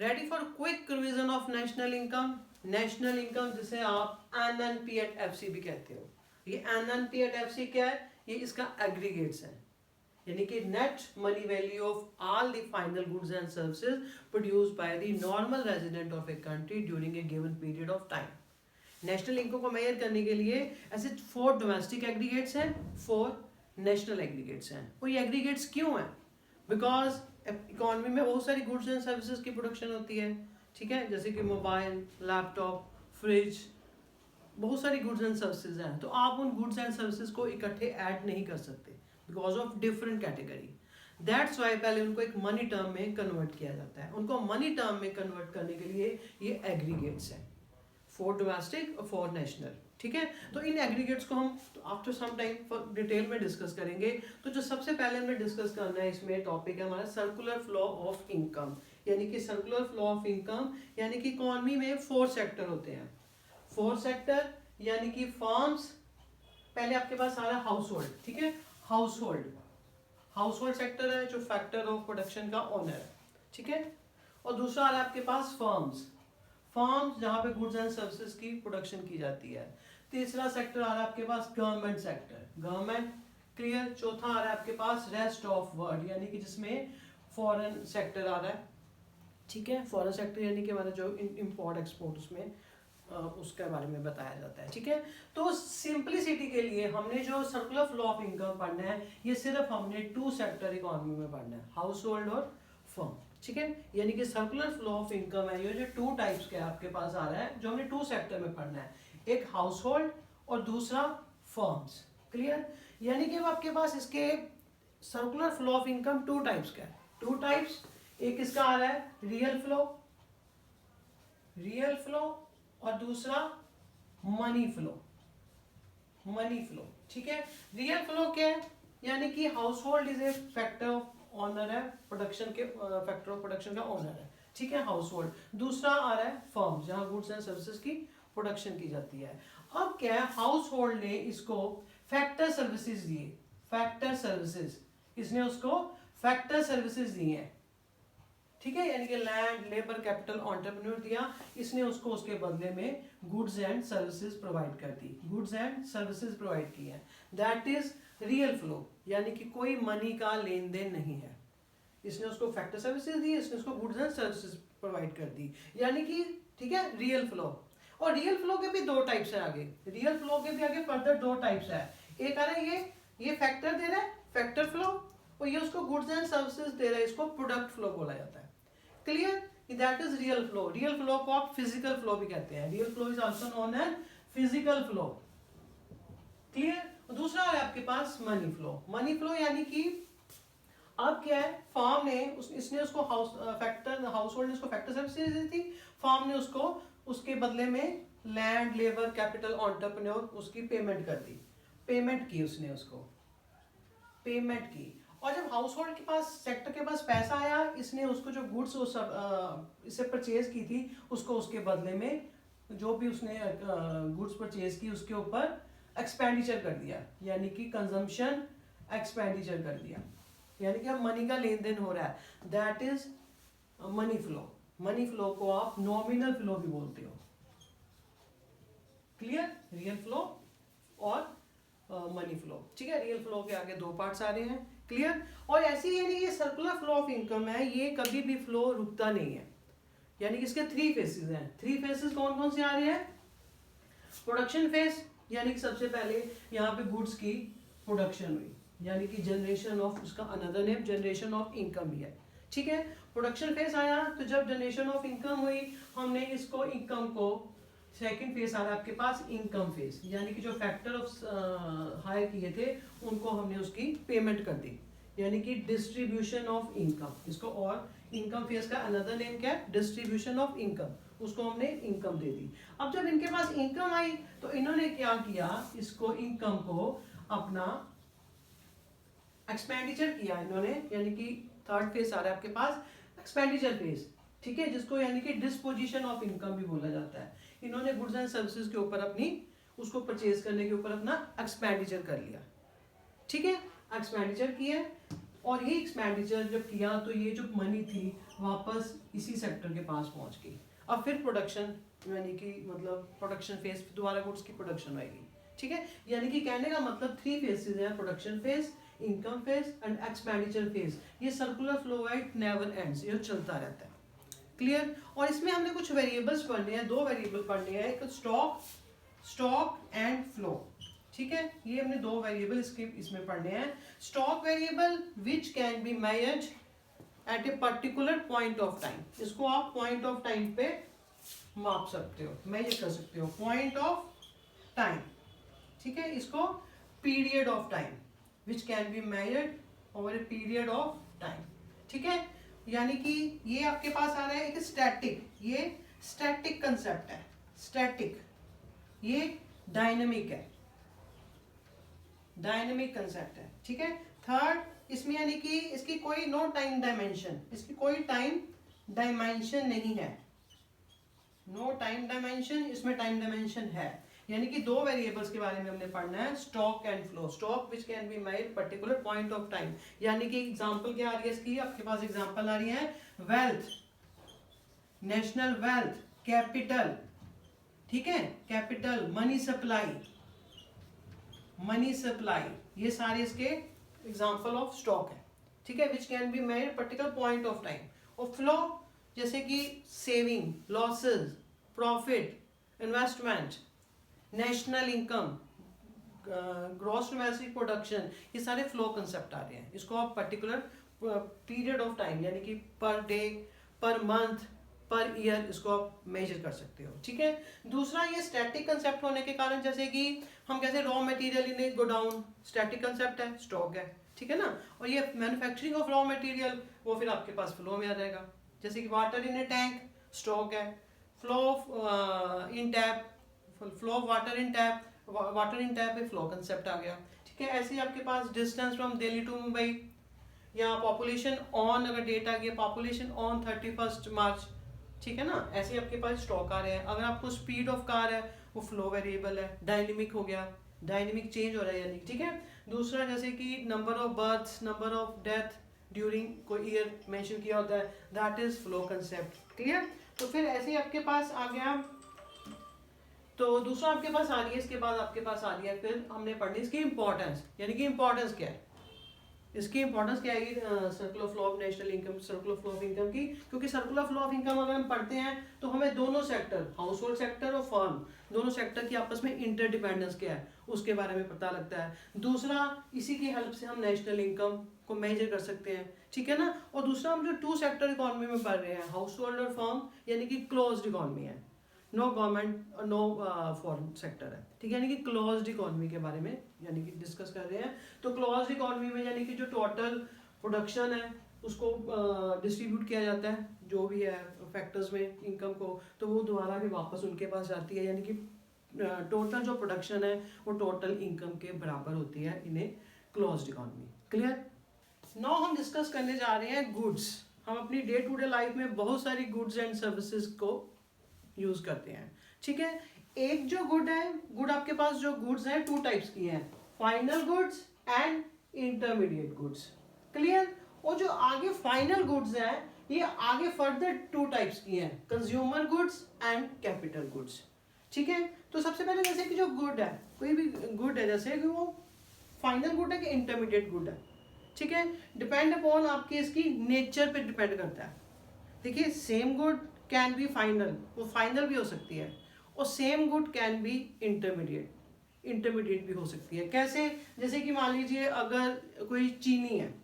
Ready for quick revision of national income. National income जिसे आप NNP eight FC भी कहते हो। ये एनएनपी एट एफसी क्या है? ये इसका एग्रीगेट्स है, यानी कि net money value of all the final goods and services produced by the normal resident of a country during a given period of time. National income को मेजर करने के लिए ऐसे 4 डोमेस्टिक एग्रीगेट्स हैं, 4 नेशनल एग्रीगेट्स हैं। वो ये aggregates क्यों हैं? बिकॉज इकोनॉमी में बहुत सारी गुड्स एंड सर्विसेज की प्रोडक्शन होती है, ठीक है, जैसे कि मोबाइल, लैपटॉप, फ्रिज, बहुत सारी गुड्स एंड सर्विसेज हैं। तो आप उन गुड्स एंड सर्विसेज को इकट्ठे ऐड नहीं कर सकते because of different category. That's why पहले उनको एक मनी टर्म में कन्वर्ट किया जाता है। उनको मनी टर्म में कन्वर्ट करने के लिए ये एग्रीगेट्स हैं, 4 डोमेस्टिक और 4 नेशनल, ठीक है। तो इन एग्रीगेट्स को हम आफ्टर सम टाइम डिटेल में डिस्कस करेंगे। तो जो सबसे पहले हमें डिस्कस करना है इसमें टॉपिक है हमारा सर्कुलर फ्लो ऑफ इनकम, यानी कि सर्कुलर फ्लो ऑफ इनकम, यानी कि इकोनॉमी में 4 सेक्टर होते हैं। 4 सेक्टर यानी कि फर्म्स, पहले आपके पास आ रहा है हाउस होल्ड, ठीक है, हाउस होल्ड सेक्टर है जो फैक्टर ऑफ प्रोडक्शन का ओनर है, ठीक है। और दूसरा आ रहा है आपके पास फर्म्स जहां पे गुड्स एंड सर्विसेज की प्रोडक्शन की जाती है। तीसरा सेक्टर आ रहा है आपके पास गवर्नमेंट सेक्टर, गवर्नमेंट, क्लियर। चौथा आ रहा है आपके पास रेस्ट ऑफ वर्ल्ड, यानी कि जिसमें फॉरेन सेक्टर आ रहा है, ठीक है। फॉरेन सेक्टर यानी कि हमारा जो इंपोर्ट एक्सपोर्ट उसमें उसके बारे में बताया जाता है, ठीक है। तो सिंपलिसिटी के लिए हमने जो सर्कुलर फ्लो ऑफ इनकम पढ़ना है, ये सिर्फ हमने 2 सेक्टर इकोनॉमी में पढ़ना है, हाउस होल्ड और फर्म, ठीक है। यानी कि सर्कुलर फ्लो ऑफ इनकम है ये जो 2 टाइप्स के आपके पास आ रहा है, जो हमने 2 सेक्टर में पढ़ना है, एक हाउस होल्ड और दूसरा फर्म्स, क्लियर। यानी कि आपके पास इसके circular flow of income 2 types का है, 2 टाइप्स। एक इसका आ रहा है रियल फ्लो और दूसरा मनी फ्लो, ठीक है। रियल फ्लो क्या है? यानी कि household is a factor of owner है, प्रोडक्शन के फैक्टर ऑफ प्रोडक्शन का ऑनर है, ठीक है, हाउस होल्ड। दूसरा आ रहा है फर्म, जहां गुड्स एंड सर्विसेज की प्रोडक्शन की जाती है। अब क्या है, हाउस होल्ड ने इसको फैक्टर सर्विसेज दिए, इसने उसको फैक्टर सर्विसेज दी है, ठीक है, यानी कि लैंड, लेबर, कैपिटल, एंटरप्रेन्योर दिया, इसने उसको उसके बदले में गुड्स एंड सर्विसेज प्रोवाइड कर दी, गुड्स एंड सर्विसेज प्रोवाइड की है। दैट इज रियल फ्लो, यानी कि कोई मनी का लेन देन नहीं है, इसने उसको फैक्टर सर्विसेज दी, इसने उसको गुड्स एंड सर्विसेज प्रोवाइड कर दी, यानी कि, ठीक है, रियल फ्लो। और रियल फ्लो के भी 2 टाइप्स है आगे, रियल फ्लो के भी आगे फर्दर 2 टाइप्स है। एक आ रहा है ये फैक्टर दे रहा है, फैक्टर फ्लो, और ये उसको गुड्स एंड सर्विसेज दे रहा है, इसको प्रोडक्ट फ्लो बोला जाता है, clear. That is real flow. Real flow को आप फिजिकल फ्लो भी कहते हैं, real flow is also known as physical flow, clear. दूसरा है आपके पास मनी फ्लो यानी कि अब क्या है, फार्म ने इसने उसको हाउस होल्ड ने उसको फैक्टर सर्विसेज दी थी, फार्म ने उसको उसके बदले में लैंड, लेबर, कैपिटल, एंटरप्रेन्योर उसकी पेमेंट कर दी, उसने उसको पेमेंट की। और जब हाउस होल्ड के पास, सेक्टर के पास पैसा आया, इसने उसको जो गुड्स इससे परचेज की थी, उसको उसके बदले में जो भी उसने गुड्स परचेज की उसके ऊपर एक्सपेंडिचर कर दिया, यानी कि कंजम्पशन एक्सपेंडिचर कर दिया, यानी कि अब मनी का लेन देन हो रहा है। दैट इज मनी फ्लो को आप नॉमिनल फ्लो भी बोलते हो, क्लियर। रियल फ्लो और मनी फ्लो, ठीक है। रियल फ्लो के आगे 2 पार्ट्स आ रहे हैं, क्लियर। और ऐसे ही यानी ये सर्कुलर फ्लो ऑफ इनकम है, ये कभी भी फ्लो रुकता नहीं है, यानी कि इसके 3 फेसेस हैं। 3 फेसेस कौन कौन से आ रहे हैं? प्रोडक्शन फेज, यानी कि सबसे पहले यहाँ पे गुड्स की प्रोडक्शन हुई, यानी कि जनरेशन ऑफ, उसका another name generation of income भी है, ठीक है। प्रोडक्शन फेज आया, तो जब जनरेशन ऑफ इनकम हुई, हमने इसको इनकम को, सेकंड फेज आ रहा है आपके पास इनकम फेज, यानी कि जो फैक्टर ऑफ हायर किए थे उनको हमने उसकी पेमेंट कर दी, यानी कि डिस्ट्रीब्यूशन ऑफ इनकम। इसको और इनकम फेज का अनदर नेम क्या है? डिस्ट्रीब्यूशन ऑफ इनकम, उसको हमने इनकम दे दी। अब जब इनके पास इनकम आई तो इन्होंने क्या किया, इसको इनकम को अपना एक्सपेंडिचर किया इन्होंने, यानी कि थर्ड फेज आ रहा है आपके पास एक्सपेंडिचर फेज, ठीक है, जिसको यानी कि डिस्पोजिशन ऑफ इनकम भी बोला जाता है। इन्होंने गुड्स एंड सर्विसेज के ऊपर अपनी, उसको परचेज करने के ऊपर अपना एक्सपेंडिचर कर लिया, ठीक है, एक्सपेंडिचर किया। और ये एक्सपेंडिचर जब किया तो ये जो मनी थी वापस इसी सेक्टर के पास पहुंच गई। अब फिर प्रोडक्शन यानी कि मतलब प्रोडक्शन फेज, दोबारा गुड्स की प्रोडक्शन होएगी, ठीक है। यानी कि कहने का मतलब 3 फेजेस हैं, production phase, income phase and expenditure phase. ये सर्कुलर फ्लो है, इट नेवर एंड्स, ये चलता रहता है। क्लियर। और इसमें हमने कुछ वेरिएबल्स पढ़ने हैं, 2 वेरिएबल पढ़ने हैं, एक स्टॉक एंड फ्लो, ठीक है। ये हमने 2 वेरिएबल इसमें पढ़ने हैं। Stock variable which can be measured eight a particular point of time, इसको आप पॉइंट ऑफ टाइम पे माप सकते हो, मेजर कर सकते हो, पॉइंट ऑफ टाइम, ठीक है। इसको period of time which can be measured over a period of time, ठीक है। यानी कि ये आपके पास आ रहा है एक स्टैटिक, ये स्टैटिक कंसेप्ट है, स्टैटिक, ये डायनेमिक है, डायनेमिक कंसेप्ट है, ठीक है। थर्ड, इसमें यानी कि इसकी कोई नो टाइम डायमेंशन, इसकी कोई टाइम डायमेंशन नहीं है, नो टाइम डायमेंशन, इसमें टाइम डायमेंशन है। यानी कि 2 वेरिएबल्स के बारे में हमने पढ़ना है, stock and flow. Stock which can be measured particular point of time, यानी कि एग्जांपल क्या आ रही है इसकी, आपके पास एग्जांपल आ रही है वेल्थ, नेशनल वेल्थ, कैपिटल, ठीक है, capital, money supply, money supply, ये सारे इसके एग्जांपल ऑफ स्टॉक है, ठीक है, which can be measured particular point of time. और फ्लो जैसे कि saving, losses, profit, investment, national income, gross domestic production, ये सारे फ्लो कंसेप्ट आ रहे हैं। इसको आप पर्टिकुलर पीरियड ऑफ टाइम यानी कि per day, per month, per year, इसको आप मेजर कर सकते हो, ठीक है। दूसरा, ये स्टैटिक कंसेप्ट होने के कारण, जैसे कि हम कैसे raw material in godown, static concept है, स्टॉक है, ठीक है ना। और ये मैन्युफैक्चरिंग ऑफ रॉ मटेरियल, वो फिर आपके पास फ्लो में आ जाएगा। जैसे कि water in a tank, stock है, flow in tap, flow of water in tap, water in tap पे फ्लो कंसेप्ट आ गया, ठीक है। ऐसे ही आपके पास distance from Delhi to Mumbai, या पॉपुलेशन ऑन, अगर डेट आ गया पॉपुलेशन ऑन 31 मार्च, ठीक है ना। ऐसे ही आपके पास स्टॉक आ रहे हैं। अगर आपको स्पीड ऑफ कार है, वो फ्लो वेरिएबल है, डायनेमिक हो गया, डायनेमिक चेंज हो रहा है यानी, ठीक है। दूसरा, जैसे कि number of births, number of death during कोई ईयर मेंशन किया होता है, that is flow concept, clear. तो फिर ऐसे ही आपके पास आ गया, तो दूसरा आपके पास आ रही है, इसके बाद आपके पास आ रही है, फिर हमने पढ़नी इसकी इंपॉर्टेंस, यानी कि इंपॉर्टेंस क्या है, इसकी इंपॉर्टेंस क्या है circular flow of national income, circular flow of income की। क्योंकि सर्कुलर फ्लो ऑफ इनकम अगर हम पढ़ते हैं तो हमें दोनों सेक्टर, हाउस होल्ड सेक्टर और फर्म, दोनों सेक्टर की आपस में इंटरडिपेंडेंस क्या है उसके बारे में पता लगता है। दूसरा, इसी की हेल्प से हम नेशनल इनकम को मेजर कर सकते हैं, ठीक है ना। और दूसरा, हम जो 2 सेक्टर इकोनॉमी में पढ़ रहे हैं, हाउस होल्ड और फर्म, यानी कि क्लोज्ड इकोनॉमी है, no government no foreign sector है, ठीक है, यानी कि क्लोज्ड इकोनॉमी के बारे में यानी कि डिस्कस कर रहे हैं। तो क्लोज्ड इकोनॉमी में यानी कि जो टोटल प्रोडक्शन है उसको डिस्ट्रीब्यूट किया जाता है, जो भी है फैक्टर्स में इनकम को, तो वो दोबारा भी वापस उनके पास जाती है, यानी कि टोटल जो प्रोडक्शन है वो टोटल इनकम के बराबर होती है in a closed economy, clear. Now हम डिस्कस करने जा रहे हैं गुड्स। हम अपनी डे टू डे लाइफ में बहुत सारी गुड्स एंड सर्विसेज को यूज करते हैं, ठीक है। एक जो गुड है, गुड आपके पास जो गुड्स हैं 2 टाइप्स की हैं, final goods and intermediate goods, clear. और जो आगे फाइनल गुड्स हैं, ये आगे फर्दर 2 टाइप्स की हैं, consumer goods and capital goods, ठीक है। तो सबसे पहले जैसे कि जो गुड है, कोई भी गुड है, जैसे कि वो फाइनल गुड है कि इंटरमीडिएट गुड है, ठीक है, डिपेंड अपॉन आपके इसकी नेचर पे डिपेंड करता है। देखिए, same good can be final, वो फाइनल भी हो सकती है, और same good can B intermediate, intermediate भी हो सकती है। कैसे? जैसे कि मान लीजिए अगर कोई चीनी है,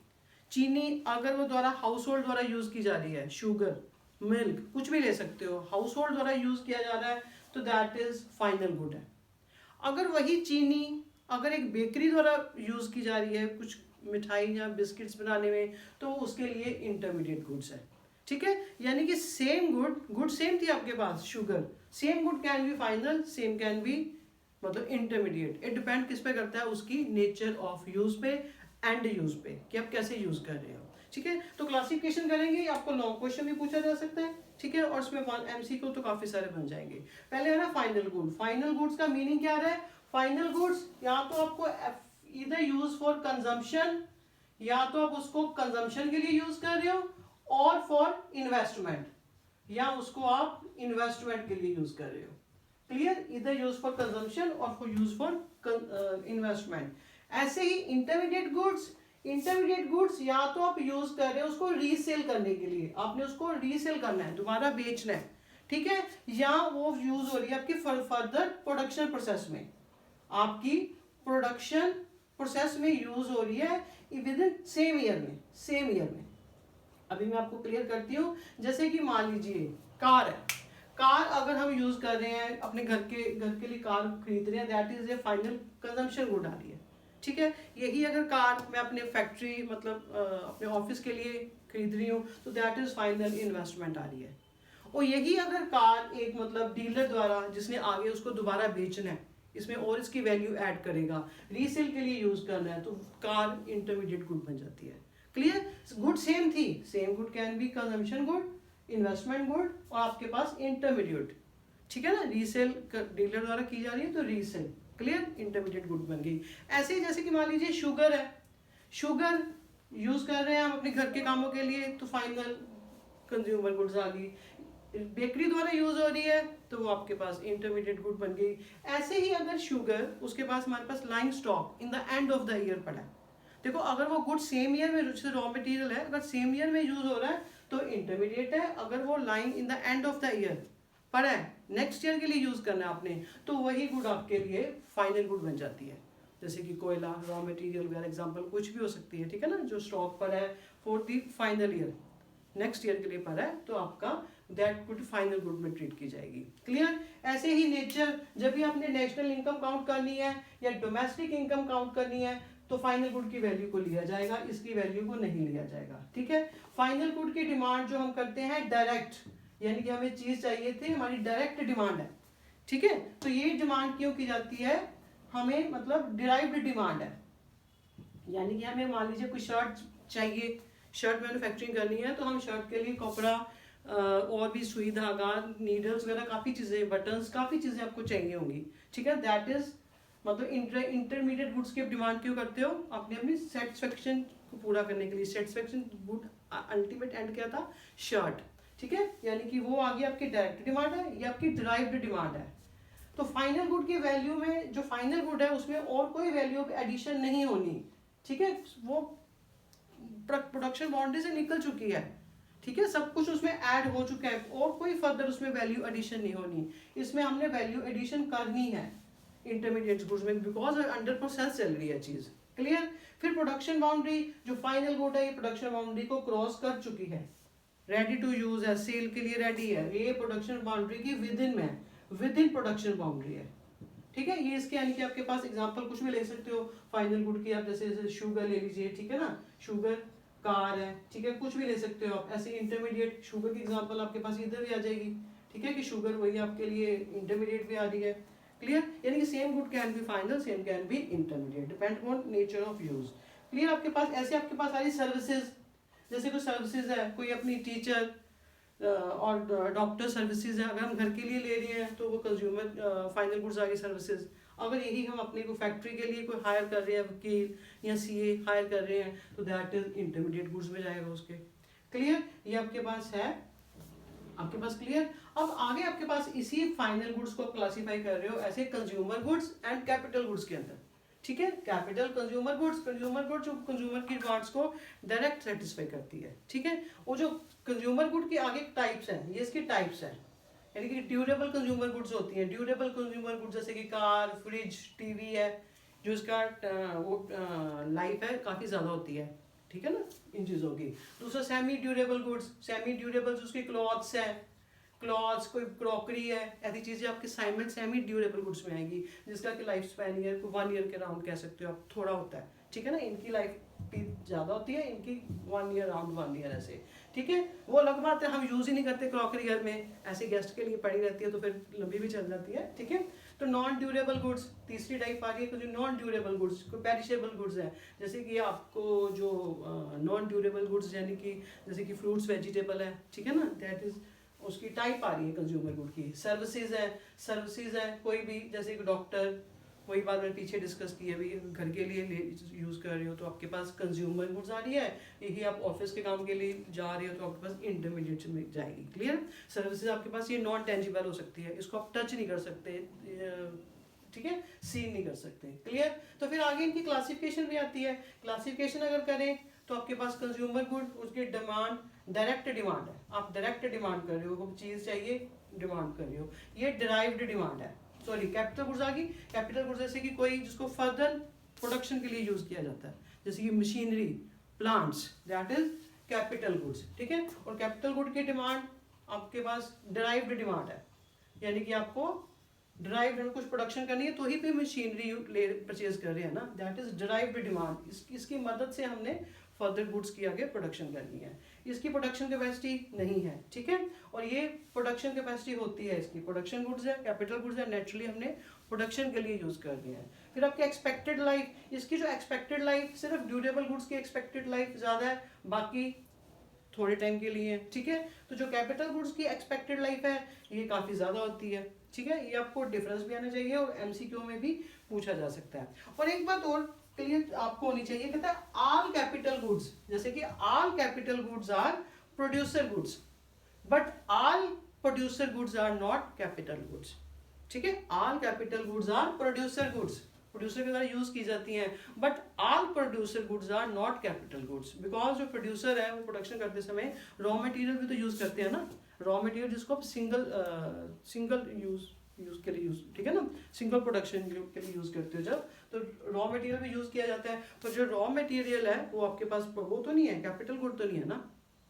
चीनी अगर वो द्वारा हाउस होल्ड द्वारा यूज की जा रही है, शुगर, मिल्क, कुछ भी ले सकते हो, हाउस होल्ड द्वारा यूज किया जा रहा है, तो दैट इज फाइनल गुड है। अगर वही चीनी अगर एक बेकरी द्वारा यूज की जा रही है कुछ मिठाई या बिस्किट्स बनाने में, तो उसके लिए इंटरमीडिएट गुड्स है, ठीक है। यानी कि सेम गुड सेम थी आपके पास, sugar, same good can be final, same can be मतलब इंटरमीडिएट। इट डिपेंड किस पे करता है, उसकी नेचर ऑफ यूज पे, एंड यूज पे, कि आप कैसे यूज कर रहे हो, ठीक है। तो क्लासिफिकेशन करेंगे, आपको लॉन्ग क्वेश्चन भी पूछा जा सकता है, ठीक है, और उसमें MCQ तो काफी सारे बन जाएंगे। पहले है ना फाइनल गुड। फाइनल गुड्स का मीनिंग क्या है? फाइनल गुड्स या तो आपको इधर यूज फॉर कंजम्पशन, या तो आप उसको कंजम्पशन के लिए यूज कर रहे हो, और फॉर इन्वेस्टमेंट, या उसको आप इन्वेस्टमेंट के लिए यूज कर रहे हो। क्लियर, इधर यूज फॉर कंजम्पशन और फॉर यूज फॉर इन्वेस्टमेंट। ऐसे ही इंटरमीडिएट गुड्स, इंटरमीडिएट गुड्स या तो आप यूज कर रहे हो उसको रीसेल करने के लिए, आपने उसको रीसेल करना है, दोबारा बेचना है, ठीक है, या वो यूज हो रही है आपकी फर्दर प्रोडक्शन प्रोसेस में, आपकी प्रोडक्शन प्रोसेस में यूज हो रही है विद इन सेम ईयर में, सेम ईयर में। अभी मैं आपको क्लियर करती हूँ, जैसे कि मान लीजिए कार है, कार अगर हम यूज कर रहे हैं अपने घर के लिए कार खरीद रहे हैं, that is a final consumption good आ रही है, ठीक है। यही अगर कार मैं अपने फैक्ट्री मतलब अपने ऑफिस के लिए खरीद रही हूँ तो दैट इज फाइनल इन्वेस्टमेंट आ रही है। और यही अगर कार एक मतलब डीलर द्वारा जिसने आगे उसको दोबारा बेचना है, इसमें और इसकी वैल्यू ऐड करेगा, रीसेल के लिए यूज करना है, तो कार इंटरमीडिएट गुड बन जाती है। क्लियर, गुड सेम थी, same good can B consumption good, investment good, और आपके पास इंटरमीडिएट, ठीक है ना, रीसेल डीलर द्वारा की जा रही है तो रीसेल, क्लियर, इंटरमीडिएट गुड बन गई। ऐसे ही जैसे कि मान लीजिए शुगर है, शुगर यूज कर रहे हैं हम अपने घर के कामों के लिए तो फाइनल कंज्यूमर गुड्स आ गई। बेकरी द्वारा यूज हो रही है तो वो आपके पास इंटरमीडिएट गुड बन गई। ऐसे ही अगर शुगर उसके पास हमारे पास lying stock in the end of the year पड़ा है, देखो अगर वो गुड सेम ईयर में जैसे रॉ मटेरियल है अगर सेम ईयर में यूज हो रहा है तो इंटरमीडिएट है, अगर वो lying in the end of the year पड़ा है नेक्स्ट ईयर के लिए यूज करना है आपने, तो वही गुड आपके लिए फाइनल गुड बन जाती है। जैसे कि कोयला, रॉ मटेरियल वगैरह एग्जांपल कुछ भी हो सकती है, ठीक है ना, जो स्टॉक पर है for the final year, next year के लिए पर है तो आपका दैट गुड फाइनल गुड में ट्रीट की जाएगी। क्लियर, ऐसे ही नेचर, जब भी आपने नेशनल इनकम काउंट करनी है या डोमेस्टिक इनकम काउंट करनी है तो फाइनल गुड की वैल्यू को लिया जाएगा, इसकी वैल्यू को नहीं लिया जाएगा, ठीक है। फाइनल गुड की डिमांड जो हम करते हैं डायरेक्ट, यानी कि हमें चीज चाहिए थी, हमारी डायरेक्ट डिमांड है, ठीक है, तो ये डिमांड क्यों की जाती है, हमें मतलब डिराइव्ड डिमांड है, यानी कि हमें मान लीजिए कोई शर्ट चाहिए, शर्ट मैन्युफैक्चरिंग करनी है तो हम शर्ट के लिए कपड़ा और भी सुई धागा, नीडल्स वगैरह काफ़ी चीज़ें, बटन्स, काफ़ी चीज़ें आपको चाहिए होंगी, ठीक है। दैट इज मतलब इंटरमीडिएट गुड्स की डिमांड क्यों करते हो, आपने अपनी सेटिस्फेक्शन को पूरा करने के लिए। सेटिस्फेक्शन गुड अल्टीमेट एंड क्या था, शर्ट, ठीक है, यानी कि वो आगे आपकी डायरेक्ट डिमांड है, ये आपकी डिराइव्ड डिमांड है। तो फाइनल गुड की वैल्यू में जो फाइनल गुड है उसमें और कोई वैल्यू एडिशन नहीं होनी, ठीक है, वो प्रोडक्शन बाउंड्री से निकल चुकी है, ठीक है, सब कुछ उसमें ऐड हो चुका है और कोई फर्दर उसमें वैल्यू एडिशन नहीं होनी। इसमें हमने वैल्यू एडिशन करनी है इंटरमीडिएट गुड्स में, बिकॉज अंडर प्रोसेस चल रही है चीज। क्लियर, फिर प्रोडक्शन बाउंड्री, जो फाइनल गुड है ये प्रोडक्शन बाउंड्री को क्रॉस कर चुकी है, रेडी टू यूज है, सेल के लिए रेडी है, ये प्रोडक्शन बाउंड्री की विद इन में, विद इन प्रोडक्शन बाउंड्री है, ठीक है। ये इसके यानी कि आपके पास एग्जांपल कुछ भी ले सकते हो फाइनल गुड की, आप जैसे शुगर ले लीजिए, ठीक है ना, शुगर, कार है, ठीक है, कुछ भी ले सकते हो आप। ऐसे इंटरमीडिएट शुगर की एग्जांपल आपके पास इधर भी आ जाएगी, ठीक है, कि शुगर वही आपके लिए इंटरमीडिएट भी आ रही है। क्लियर, यानी कि same good can be final, same can B intermediate, depend on nature of use. Clear, आपके पास ऐसे आपके पास सारी सर्विसेज, जैसे कोई सर्विसेज है, कोई अपनी टीचर और डॉक्टर सर्विसेज है, अगर हम घर के लिए ले रहे हैं तो वो कंज्यूमर फाइनल गुड्स आ गई सर्विसेज। अगर यही हम अपने को फैक्ट्री के लिए कोई हायर कर रहे हैं, वकील या सीए हायर कर रहे हैं तो दैट इज इंटरमीडिएट गुड्स में जाएगा उसके। क्लियर, ये आपके पास है, आपके पास क्लियर। अब आगे आपके पास इसी फाइनल गुड्स को क्लासीफाई कर रहे हो ऐसे consumer goods and capital goods के अंदर, ठीक है। कैपिटल कंज्यूमर गुड्स जो कंज्यूमर की डिमांड्स को डायरेक्ट सेटिस्फाई करती है, ठीक है। वो जो कंज्यूमर गुड की आगे टाइप्स हैं, ये इसकी टाइप्स हैं, यानी कि ड्यूरेबल कंज्यूमर गुड्स होती हैं। ड्यूरेबल कंज्यूमर गुड्स जैसे कि कार, फ्रिज, टीवी है, जो इसका वो लाइफ है काफ़ी ज़्यादा होती है, ठीक है ना, इन चीज़ों की। दूसरा semi durable goods, semi durable उसकी क्लॉथ्स है, क्लॉथ्स, कोई क्रॉकरी है, ऐसी चीज़ें आपके सेमी ड्यूरेबल गुड्स में आएगी, जिसका कि लाइफ स्पैन ईयर को 1 ईयर के राउंड कह सकते हो आप, थोड़ा होता है, ठीक है ना। इनकी लाइफ भी ज़्यादा होती है, इनकी 1 ईयर राउंड 1 ईयर ऐसे, ठीक है। वो अलग बात है, हम यूज़ ही नहीं करते क्रॉकरी घर में, ऐसे गेस्ट के लिए पड़ी रहती है तो फिर लंबी भी चल जाती है, ठीक है। तो नॉन ड्यूरेबल गुड्स तीसरी टाइप आ रही है, जो नॉन ड्यूरेबल गुड्स, कोई पेरिशेबल गुड्स है, जैसे कि आपको जो नॉन ड्यूरेबल गुड्स यानी कि जैसे कि फ्रूट्स, वेजिटेबल है, ठीक है ना, दैट इज उसकी टाइप आ रही है कंज्यूमर गुड की। सर्विसेज है, कोई भी जैसे कि डॉक्टर वही बात मैंने पीछे डिस्कस की है, अभी घर के लिए यूज़ कर रहे हो तो आपके पास कंज्यूमर गुड्स आ रही है, यही आप ऑफिस के काम के लिए जा रहे हो तो आपके पास इंटरमीडिएट में जाएगी। क्लियर। सर्विसेज आपके पास ये नॉन टेंजिबल हो सकती है, इसको आप टच नहीं कर सकते, ठीक है, सीन नहीं कर सकते। क्लियर। तो फिर आगे इनकी क्लासिफिकेशन भी आती है। क्लासिफिकेशन अगर करें तो आपके पास कंज्यूमर गुड, उसकी डिमांड डायरेक्ट डिमांड है, आप डायरेक्ट डिमांड कर रहे हो, चीज़ चाहिए डिमांड कर रहे हो, ये डिराइव्ड डिमांड है। सॉरी, कैपिटल गुड्स आ गई। कैपिटल गुड्स जैसे कि कोई जिसको फर्दर प्रोडक्शन के लिए यूज किया जाता है, जैसे कि machinery, plants, that is capital goods. ठीक है। और कैपिटल गुड की डिमांड आपके पास डिराइव्ड डिमांड है, यानी कि आपको डिराइव्ड कुछ प्रोडक्शन करनी है तो ही पे मशीनरी ले परचेज कर रहे हैं ना, दैट इज डिराइव्ड डिमांड। इसकी मदद से हमने फर्दर गुड्स की आगे प्रोडक्शन करनी है। इसकी प्रोडक्शन कैपेसिटी नहीं है, ठीक है, और ये प्रोडक्शन कैपेसिटी होती है इसकी। प्रोडक्शन गुड्स है, कैपिटल गुड्स है, नेचुरली हमने प्रोडक्शन के लिए यूज कर दिया है। फिर आपकी एक्सपेक्टेड लाइफ, इसकी जो एक्सपेक्टेड लाइफ, सिर्फ ड्यूरेबल गुड्स की एक्सपेक्टेड लाइफ ज्यादा है, बाकी थोड़े टाइम के लिए, ठीक है। तो जो कैपिटल गुड्स की एक्सपेक्टेड लाइफ है ये काफी ज्यादा होती है, ठीक है। ये आपको डिफरेंस भी आना चाहिए और एमसीक्यू में भी पूछा जा सकता है। और एक बात और क्लियर आपको होनी चाहिए, कहता है ऑल कैपिटल गुड्स, जैसे कि all capital goods are producer goods but all producer goods are not capital goods, ठीक है। All capital goods are producer goods, producer के द्वारा यूज की जाती हैं, but all producer goods are not capital goods, because जो producer है वो प्रोडक्शन करते समय रॉ मटेरियल भी तो यूज करते हैं ना, रॉ मटेरियल जिसको आप सिंगल यूज के लिए यूज, ठीक है ना, सिंगल प्रोडक्शन के लिए यूज करते हो जब, तो रॉ मटेरियल भी यूज किया जाता है। तो जो रॉ मटेरियल है वो आपके पास वो तो नहीं है, कैपिटल गुड तो नहीं है ना,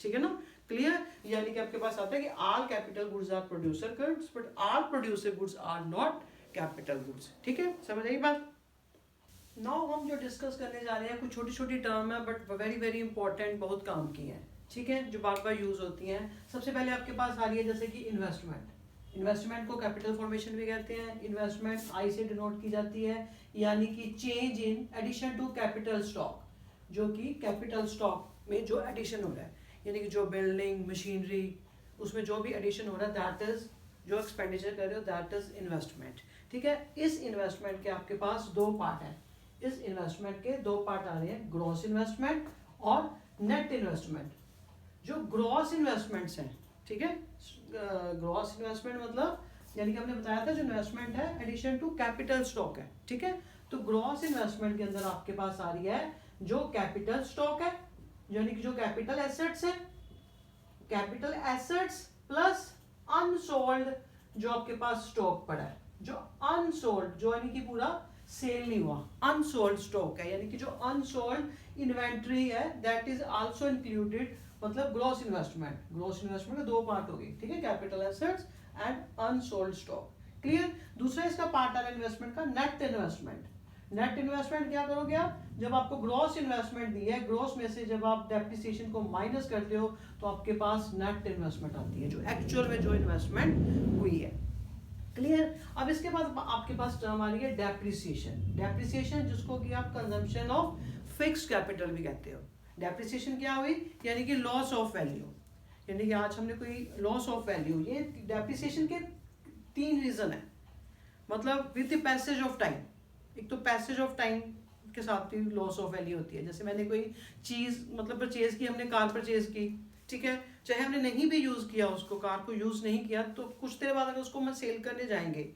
ठीक है ना। क्लियर। यानी कि आपके पास आता है कि all capital goods are producer goods but all producer goods are not capital goods, ठीक है, समझ आई बात। नाउ हम जो डिस्कस करने जा रहे हैं कुछ छोटी छोटी टर्म है बट वेरी वेरी इंपॉर्टेंट, बहुत काम की है, ठीक है, जो बार बार यूज होती हैं। सबसे पहले आपके पास आ रही है जैसे कि इन्वेस्टमेंट। इन्वेस्टमेंट को कैपिटल फॉर्मेशन भी कहते हैं। इन्वेस्टमेंट आई से डिनोट की जाती है, यानी कि change in addition to capital stock, जो कि कैपिटल स्टॉक में जो एडिशन हो रहा है, यानी कि जो बिल्डिंग, मशीनरी, उसमें जो भी एडिशन हो रहा है, दैट इज जो एक्सपेंडिचर कर रहे हो, दैट इज इन्वेस्टमेंट, ठीक है। इस इन्वेस्टमेंट के आपके पास दो पार्ट है, इस इन्वेस्टमेंट के दो पार्ट आ रहे हैं, ग्रॉस इन्वेस्टमेंट और नेट इन्वेस्टमेंट। जो ग्रॉस इन्वेस्टमेंट्स हैं, ठीक है, ग्रॉस इन्वेस्टमेंट मतलब यानी कि हमने बताया था जो इन्वेस्टमेंट है एडिशन टू कैपिटल स्टॉक है, ठीक है। तो ग्रॉस इन्वेस्टमेंट के अंदर आपके पास आ रही है जो कैपिटल स्टॉक है, यानी कि जो कैपिटल एसेट्स है, कैपिटल एसेट्स प्लस अनसोल्ड जो आपके पास स्टॉक पड़ा है, जो अनसोल्ड, जो यानी कि पूरा सेल नहीं हुआ, अनसोल्ड स्टॉक है, यानी कि जो अनसोल्ड इन्वेंट्री है, दैट इज आल्सो इंक्लूडेड, मतलब ग्रॉस इन्वेस्टमेंट। ग्रॉस इन्वेस्टमेंट के दो पार्ट हो गए, ठीक है, capital assets and unsold stock. Clear. दूसरा इसका पार्ट आ रहा है इन्वेस्टमेंट का नेट इन्वेस्टमेंट। नेट इन्वेस्टमेंट क्या करोगे आप, जब आपको ग्रॉस इन्वेस्टमेंट दी है, ग्रॉस में से जब आप डेप्रिसिएशन को माइनस करते हो तो आपके पास नेट इन्वेस्टमेंट आती है, जो एक्चुअल में जो इन्वेस्टमेंट हुई है। क्लियर। अब इसके बाद आपके पास टर्म आ रही है डेप्रिसिएशन। डेप्रिसिएशन जिसको कि आप कंजम्पशन ऑफ फिक्स्ड कैपिटल भी कहते हो। डेप्रिसिएशन क्या हुई, यानी कि लॉस ऑफ वैल्यू, यानी कि आज हमने कोई लॉस ऑफ वैल्यू, ये डेप्रिसिएशन के तीन रीजन है, मतलब with the passage of time. एक तो पैसेज ऑफ टाइम के साथ भी लॉस ऑफ वैल्यू होती है, जैसे मैंने कोई चीज मतलब परचेज की, हमने कार परचेज की, ठीक है, चाहे हमने नहीं भी यूज किया उसको, कार को यूज नहीं किया, तो कुछ देर बाद अगर उसको हम सेल करने जाएंगे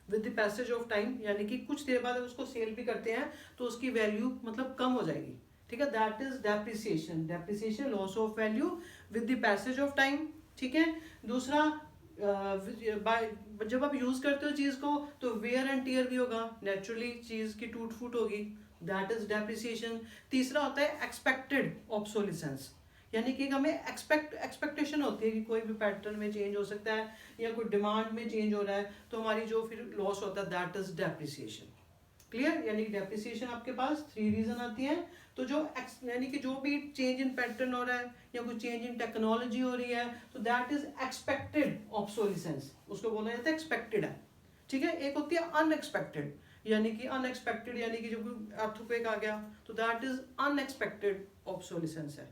with the passage of time, यानी कि कुछ देर बाद अगर उसको सेल भी करते हैं तो उसकी वैल्यू मतलब कम हो जाएगी, ठीक है, that is depreciation. Depreciation loss of value with the passage of time, ठीक है। दूसरा जब आप यूज करते हो चीज को तो वेयर एंड टियर भी होगा, नेचुरली चीज की टूट फूट होगी, दैट इज डेप्रिसिएशन। तीसरा होता है एक्सपेक्टेड ऑब्सोलिसेंस, यानी कि हमें एक्सपेक्टेशन होती है कि कोई भी पैटर्न में चेंज हो सकता है या कोई डिमांड में चेंज हो रहा है, तो हमारी जो फिर लॉस होता है दैट इज डेप्रिसिएशन। क्लियर। यानी कि डेप्रिसिएशन आपके पास थ्री रीजन आती हैं। तो जो यानी कि जो भी चेंज इन पैटर्न हो रहा है या कोई चेंज इन टेक्नोलॉजी हो रही है, तो दैट इज एक्सपेक्टेड ऑब्सोलिसेंस, उसको बोला जाता है एक्सपेक्टेड है, ठीक है। एक होती है अनएक्सपेक्टेड, यानी कि अनएक्सपेक्टेड यानी कि जब अर्थक्वेक आ गया तो दैट इज अनएक्सपेक्टेड ऑब्सोलिसेंस है।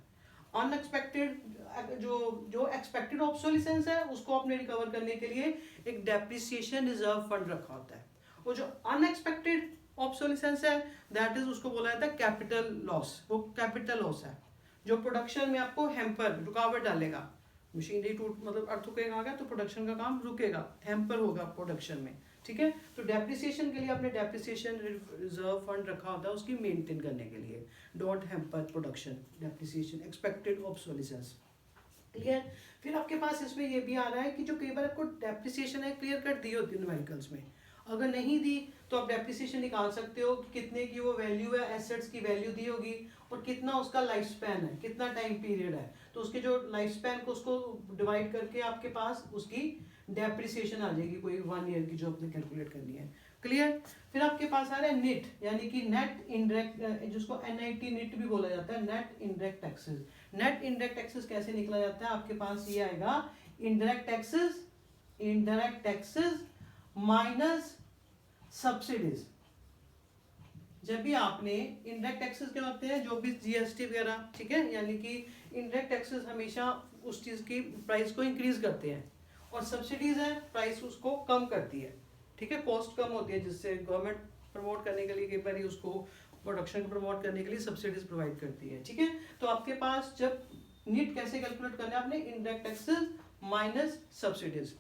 अनएक्सपेक्टेड जो एक्सपेक्टेड ऑब्सोलिसेंस है उसको आपने रिकवर करने के लिए एक डेप्रिसिएशन रिजर्व फंड रखा होता है, और जो अनएक्सपेक्टेड ऑब्सोलिसेंस है दैट इज उसको बोला जाता है कैपिटल लॉस, वो कैपिटल लॉस है जो प्रोडक्शन में आपको हैम्पर रुकावट डालेगा, मशीनरी टूट मतलब अर्थ रुकेगा आ गया तो प्रोडक्शन का काम रुकेगा, हैम्पर होगा प्रोडक्शन में, ठीक है। तो डेप्रिसिएशन के लिए आपने डेप्रिसिएशन रिजर्व फंड रखा होता है उसकी मेंटेन करने के लिए, don't hamper production, depreciation, expected obsolescence, clear. फिर आपके पास इसमें ये भी आ रहा है कि जो कई बार आपको डेप्रिसिएशन है क्लियर कट दी होती है न्यूमेरिकल्स में, अगर नहीं दी तो आप डेप्रिसिएशन निकाल सकते हो कि कितने की वो वैल्यू है, एसेट्स की वैल्यू दी होगी और कितना उसका लाइफ स्पैन है, कितना टाइम पीरियड है, तो उसके जो लाइफ स्पैन को उसको डिवाइड करके आपके पास उसकी डेप्रिसिएशन आ जाएगी कोई 1 ईयर की जो आपने कैलकुलेट करनी है, क्लियर। फिर आपके पास आ रहा है निट, यानी कि नेट इनडायरेक्ट, जिसको NIT निट भी बोला जाता है, net indirect taxes. Net indirect taxes कैसे निकला जाता है, आपके पास ये आएगा इनडायरेक्ट टैक्सेस माइनस सब्सिडीज। जब भी आपने इनडायरेक्ट टैक्सेस क्या होते हैं, जो भी GST वगैरह, ठीक है, यानी कि इनडायरेक्ट टैक्सेस हमेशा उस चीज की प्राइस को इंक्रीज करते हैं और सब्सिडीज है प्राइस उसको कम करती है, ठीक है, कॉस्ट कम होती है, जिससे गवर्नमेंट प्रमोट करने के लिए कई बार उसको प्रोडक्शन को प्रमोट करने के लिए सब्सिडीज प्रोवाइड करती है, ठीक है। तो आपके पास जब नीट कैसे कैलकुलेट करना है आपने, इनडायरेक्ट टैक्सेस माइनस सब्सिडीज।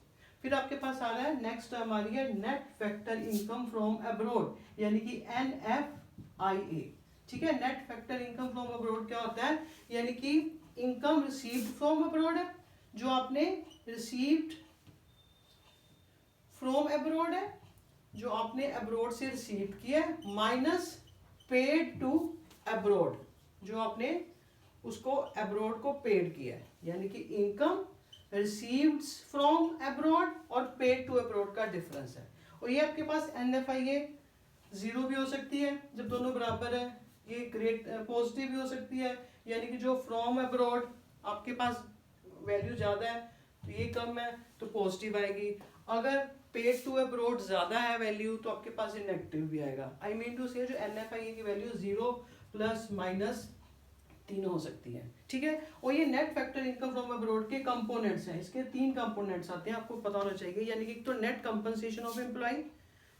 फिर आपके पास आ रहा है नेक्स्ट हमारी है net factor income from abroad, यानी कि NFIA, ठीक है। Net factor income from abroad क्या होता है, यानी कि इनकम रिसीव्ड फ्रॉम अब्रॉड है, जो आपने रिसीव्ड फ्रॉम अब्रॉड है, जो आपने अब्रॉड से रिसीव किया, माइनस पेड टू अब्रॉड, जो आपने उसको अब्रॉड को पेड किया है, यानी कि इनकम रिसीव्ड फ्रॉम अब्रॉड और पेड टू अब्रॉड का डिफरेंस है। और ये आपके पास NFIA 0 भी हो सकती है जब दोनों बराबर है, ये ग्रेट पॉजिटिव भी हो सकती है, यानी कि जो फ्रॉम अब्रॉड आपके पास वैल्यू ज़्यादा है तो ये कम है तो पॉजिटिव आएगी, अगर पेड टू अब्रॉड ज़्यादा है वैल्यू तो आपके पास ये नेगेटिव भी आएगा। आई मीन टू से जो NFIA की वैल्यू 0 प्लस माइनस तीनों हो सकती है, ठीक है। और ये net factor income from abroad के कंपोनेंट्स हैं, इसके 3 कंपोनेंट्स आते हैं, आपको पता होना चाहिए, यानी कि तो नेट कंपनसेशन ऑफ एम्प्लॉय,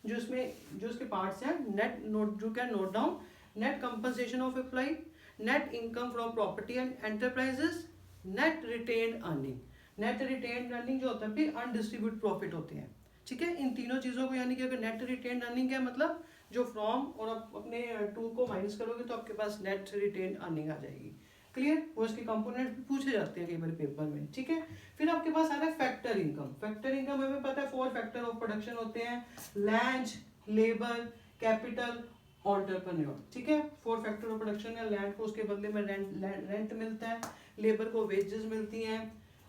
जो इसके पार्ट्स हैं, net note you can note down, net compensation of employ, net income from property and enterprises, net retained earning. Net retained earning जो होता है फिर अनडिस्ट्रीब्यूटेड प्रॉफिट होते हैं, ठीक है। इन तीनों चीज़ों को, यानी कि अगर नेट रिटेन्ड अर्निंग क्या मतलब, जो फ्रॉम और आप अपने 2 को माइनस करोगे तो आपके पास नेट रिटेन्ड अर्निंग आ जाएगी, क्लियर। वो इसके कंपोनेंट भी पूछे जाते हैं कई बार पेपर में, ठीक है। फिर आपके पास आ रहा है फैक्टर इनकम। फैक्टर इनकम हमें पता है 4 फैक्टर ऑफ प्रोडक्शन होते हैं, लैंड, लेबर, कैपिटल, एंटरप्रेन्योर, ठीक है। 4 फैक्टर ऑफ प्रोडक्शन है, लैंड को उसके बदले में रेंट मिलता है, लेबर को वेजेस मिलती हैं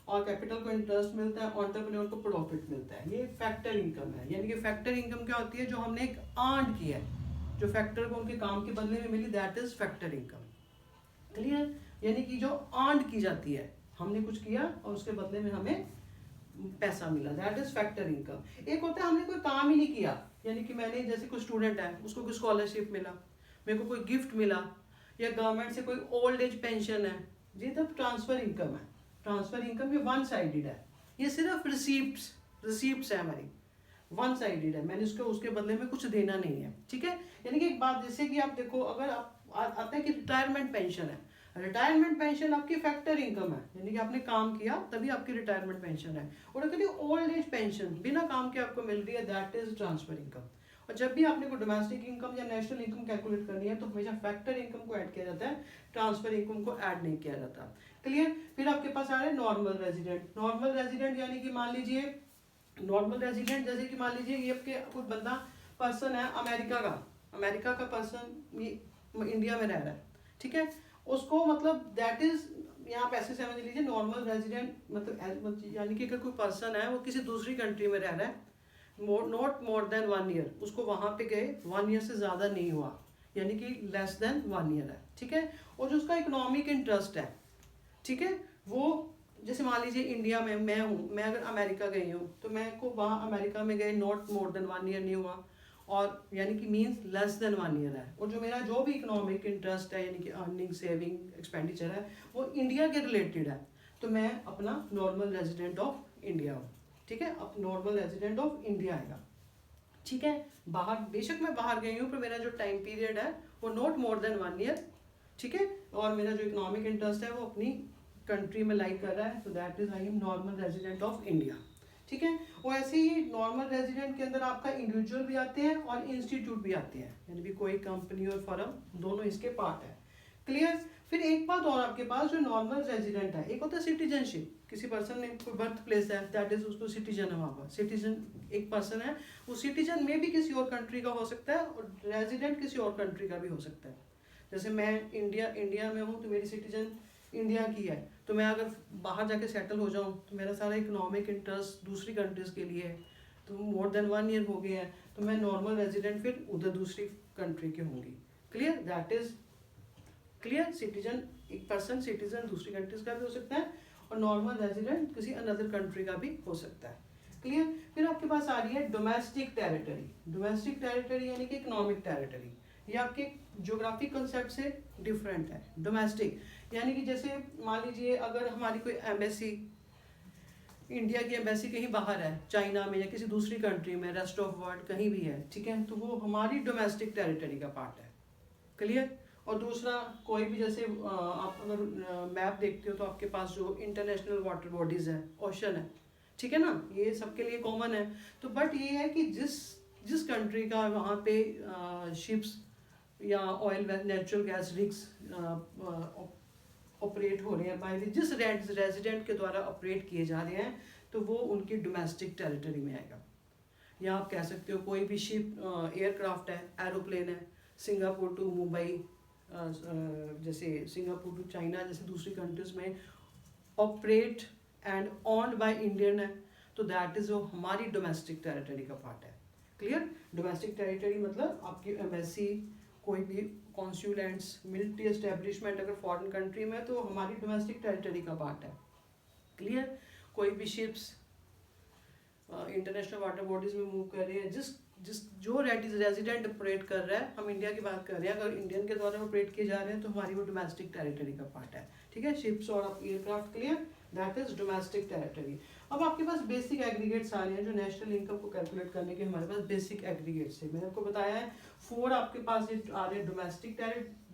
और कैपिटल को इंटरेस्ट मिलता है, एंटरप्रेन्योर को प्रॉफिट मिलता है, ये फैक्टर इनकम है। यानी कि फैक्टर इनकम क्या होती है, जो हमने एक अर्न किया है, जो फैक्टर को उनके काम के बदले में मिली, that is factor income, clear. यानी कि जो अर्न की जाती है, हमने कुछ किया और उसके बदले में हमें पैसा मिला, दैट इज फैक्टर इनकम। एक होता है हमने कोई काम ही नहीं किया, यानी कि मैंने जैसे कोई स्टूडेंट है उसको कोई स्कॉलरशिप मिला, मेरे को कोई गिफ्ट मिला, या गवर्नमेंट से कोई ओल्ड एज पेंशन है, ये तब ट्रांसफर इनकम है। ट्रांसफर इनकम ये वन साइडेड है, ये सिर्फ रिसीप्ट्स है हमारी, वन साइडेड है, मैंने उसके बदले में कुछ देना नहीं है, ठीक है। यानी कि एक बात, जैसे कि आप देखो, अगर आप आता है कि रिटायरमेंट पेंशन है, रिटायरमेंट पेंशन आपकी फैक्टर इनकम है, यानी कि आपने काम किया तभी आपकी रिटायरमेंट पेंशन है। और अगर ओल्ड एज पेंशन बिना काम के आपको मिल रही है, दैट इज ट्रांसफर इनकम। और जब भी आपने को डोमेस्टिक इनकम या नेशनल इनकम कैलकुलेट करनी है तो हमेशा फैक्टर इनकम को ऐड किया जाता है, ट्रांसफर इनकम को ऐड नहीं किया जाता, क्लियर। फिर आपके पास आ रहा है नॉर्मल रेजिडेंट। नॉर्मल रेजिडेंट यानी कि मान लीजिए नॉर्मल रेजिडेंट, जैसे कि मान लीजिए ये आपके कोई बंदा पर्सन है अमेरिका का पर्सन इंडिया में रह रहा है, ठीक है, उसको मतलब दैट इज, यहाँ पे ऐसे समझ लीजिए नॉर्मल रेजिडेंट मतलब यानी कि अगर कोई पर्सन है वो किसी दूसरी कंट्री में रह रहा है, नॉट मोर देन 1 ईयर, उसको वहाँ पे गए 1 ईयर से ज़्यादा नहीं हुआ, यानी कि लेस देन 1 ईयर है, ठीक है। और जो उसका इकोनॉमिक इंटरेस्ट है, ठीक है, वो जैसे मान लीजिए इंडिया में मैं हूँ, मैं अगर अमेरिका गई हूँ तो मैं को वहाँ अमेरिका में गए नॉट मोर देन 1 ईयर नहीं हुआ, और यानी कि मीन्स लेस देन 1 ईयर है, और जो मेरा जो भी इकोनॉमिक इंटरेस्ट है, यानी कि अर्निंग, सेविंग, एक्सपेंडिचर है, वो इंडिया के रिलेटेड है, तो मैं अपना नॉर्मल रेजिडेंट ऑफ इंडिया हूँ, ठीक है, अब नॉर्मल रेजिडेंट ऑफ इंडिया आएगा, ठीक है। बाहर बेशक मैं बाहर गई हूँ, पर मेरा जो टाइम पीरियड है वो नॉट मोर देन 1 ईयर, ठीक है, और मेरा जो इकोनॉमिक इंटरेस्ट है वो अपनी कंट्री में लाई कर रहा है, तो that is I am normal resident of India, ठीक है। और ऐसे ही नॉर्मल रेजिडेंट के अंदर आपका इंडिविजुअल भी आते हैं और इंस्टीट्यूट भी आते हैं, यानी कि कोई कंपनी और फर्म दोनों इसके पार्ट है। क्लियर। फिर एक बात और आपके पास, जो नॉर्मल रेजिडेंट है, एक होता है सिटीजनशिप, किसी पर्सन ने कोई बर्थ प्लेस है, दैट इज उसको सिटीजन है वहाँ पर, सिटीजन एक पर्सन है, वो सिटीजन में भी किसी और कंट्री का हो सकता है और रेजिडेंट किसी और कंट्री का भी हो सकता है। जैसे मैं इंडिया में हूँ तो मेरी सिटीजन इंडिया की है, तो मैं अगर बाहर जाके सेटल हो जाऊँ तो मेरा सारा इकोनॉमिक इंटरेस्ट दूसरी कंट्रीज के लिए है, तो मोर देन 1 ईयर हो गया है, तो मैं नॉर्मल रेजिडेंट फिर उधर दूसरी कंट्री के होंगी। Clear, that is clear. Citizen एक पर्सन सिटीजन दूसरी कंट्रीज का भी हो सकता है और नॉर्मल रेजिडेंट किसी अनदर कंट्री का भी हो सकता है। क्लियर। फिर आपके पास आ रही है डोमेस्टिक टेरिटरी। डोमेस्टिक टेरिटरी यानी कि इकोनॉमिक टेरिटरी, ये आपके ज्योग्राफिक कंसेप्ट से डिफरेंट है। डोमेस्टिक यानी कि जैसे मान लीजिए अगर हमारी कोई एम्बेसी, इंडिया की एम्बेसी कहीं बाहर है, चाइना में या किसी दूसरी कंट्री में, रेस्ट ऑफ वर्ल्ड कहीं भी है, ठीक है, तो वो हमारी डोमेस्टिक टेरिटरी का पार्ट है। क्लियर। और दूसरा कोई भी, जैसे आप अगर मैप देखते हो तो आपके पास जो इंटरनेशनल वाटर बॉडीज है, ओशन है, ठीक है ना, ये सबके लिए कॉमन है। तो बट ये है कि जिस कंट्री का वहाँ पे शिप्स या oil natural gas rigs operate हो रहे हैं बाय जिस रेजिडेंट के द्वारा ऑपरेट किए जा रहे हैं, तो वो उनकी डोमेस्टिक टेरिटरी में आएगा। या आप कह सकते हो कोई भी शिप, एयरक्राफ्ट है, एरोप्लेन है, सिंगापुर टू मुंबई, जैसे सिंगापुर टू चाइना जैसे दूसरी कंट्रीज में operate and owned by Indian है, तो दैट इज वो हमारी डोमेस्टिक टेरिटरी का पार्ट है। क्लियर। डोमेस्टिक टेरिटरी मतलब आपकी एम्बेसी, कोई भी कॉन्सुलेट्स, मिलिट्री एस्टेब्लिशमेंट अगर फॉरेन कंट्री में, तो हमारी डोमेस्टिक टेरिटरी का पार्ट है। क्लियर। कोई भी शिप्स इंटरनेशनल वाटर बॉडीज में मूव कर रही है, जो रेजिडेंट ऑपरेट कर रहा है, हम इंडिया की बात कर रहे हैं, अगर इंडियन के द्वारा ऑपरेट किए जा रहे हैं तो हमारी वो डोमेस्टिक टेरिटरी का पार्ट है। ठीक है, शिप्स और aircraft. Clear, that is domestic territory. अब आपके पास बेसिक एग्रीगेट्स आ रहे हैं, जो नेशनल इनकम को कैलकुलेट करने के हमारे पास बेसिक एग्रीगेट्स है। मैंने आपको बताया है 4 आपके पास आ रहे हैं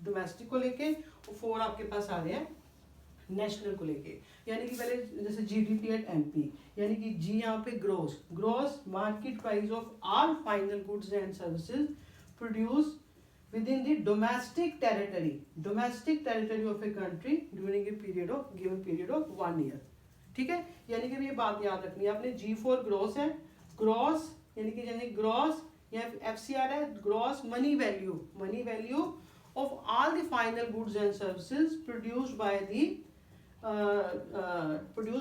डोमेस्टिक को लेके, और 4 आपके पास आ रहे हैं नेशनल को लेके। यानी कि पहले जैसे जीडीपी एट एमपी, यानी कि जी यहाँ पे gross market price of all final goods and services produce within the domestic territory of a country during a given period of 1 year। ठीक है, यानी कि ये बात याद रखनी है आपने। G4 ग्रॉस है, ग्रॉस यानी ग्रॉस या FCR है, gross money value of all the final goods and services produced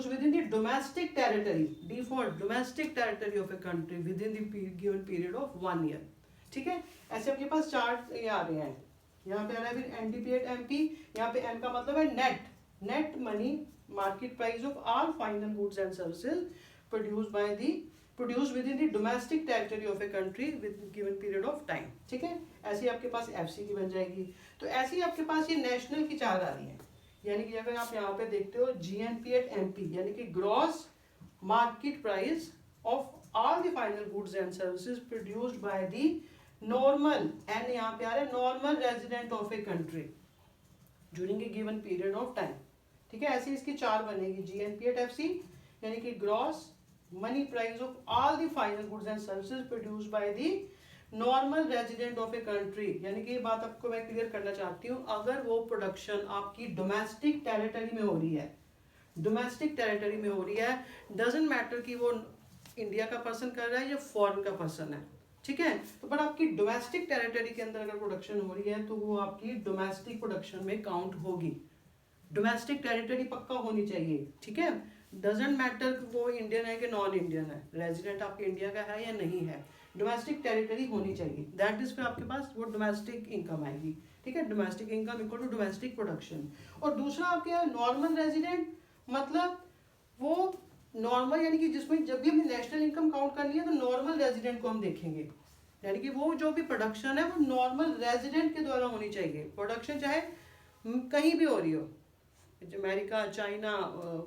within the domestic territory, D4 domestic territory of a country within the given period of 1 year। ठीक है, ऐसे आपके पास chart ये आ रहे हैं। यहाँ पे आ रहा है फिर एनडीपी एट एमपी, यहाँ पे एम का मतलब है net money market price of all final goods and services produce with in the domestic territory of a country with given period of time. ठीक है, ऐसे ही आपके पास एफसी की बन जाएगी। तो ऐसे ही आपके पास ये नेशनल की चार्ट आ रही है, यानी कि अगर आप यहाँ पे देखते हो जीएनपी एट एमपी, यानी कि gross market price of all the final goods and services produced by the normal, and यहाँ पे आ रहा है normal resident of a country during a given period of time. ठीक है, ऐसी इसकी 4 बनेगी, जीएनपी एट एफसी यानी कि gross money price of all the final goods and services produced by the normal resident of a country. यानी कि ये बात आपको मैं क्लियर करना चाहती हूँ, अगर वो प्रोडक्शन आपकी डोमेस्टिक टेरिटरी में हो रही है, डजंट मैटर कि वो इंडिया का पर्सन कर रहा है या फॉरेन का पर्सन है। ठीक है, तो पर आपकी डोमेस्टिक टेरिटरी के अंदर अगर प्रोडक्शन हो रही है तो वो आपकी डोमेस्टिक प्रोडक्शन में काउंट होगी। डोमेस्टिक टेरिटरी पक्का होनी चाहिए। ठीक है, डजंट मैटर वो इंडियन है कि नॉन इंडियन है, रेजिडेंट आपके इंडिया का है या नहीं है, डोमेस्टिक टेरिटरी होनी चाहिए। दैट इज फिर आपके पास वो डोमेस्टिक इनकम आएगी। ठीक है, domestic income equal to domestic production. और दूसरा आपके नॉर्मल रेजिडेंट, मतलब वो नॉर्मल यानी कि जिसमें जब भी हमें नेशनल इनकम काउंट करनी है तो नॉर्मल रेजिडेंट को हम देखेंगे, यानी कि वो जो भी प्रोडक्शन है वो नॉर्मल रेजिडेंट के द्वारा होनी चाहिए। प्रोडक्शन चाहे कहीं भी हो रही हो, अमेरिका, चाइना,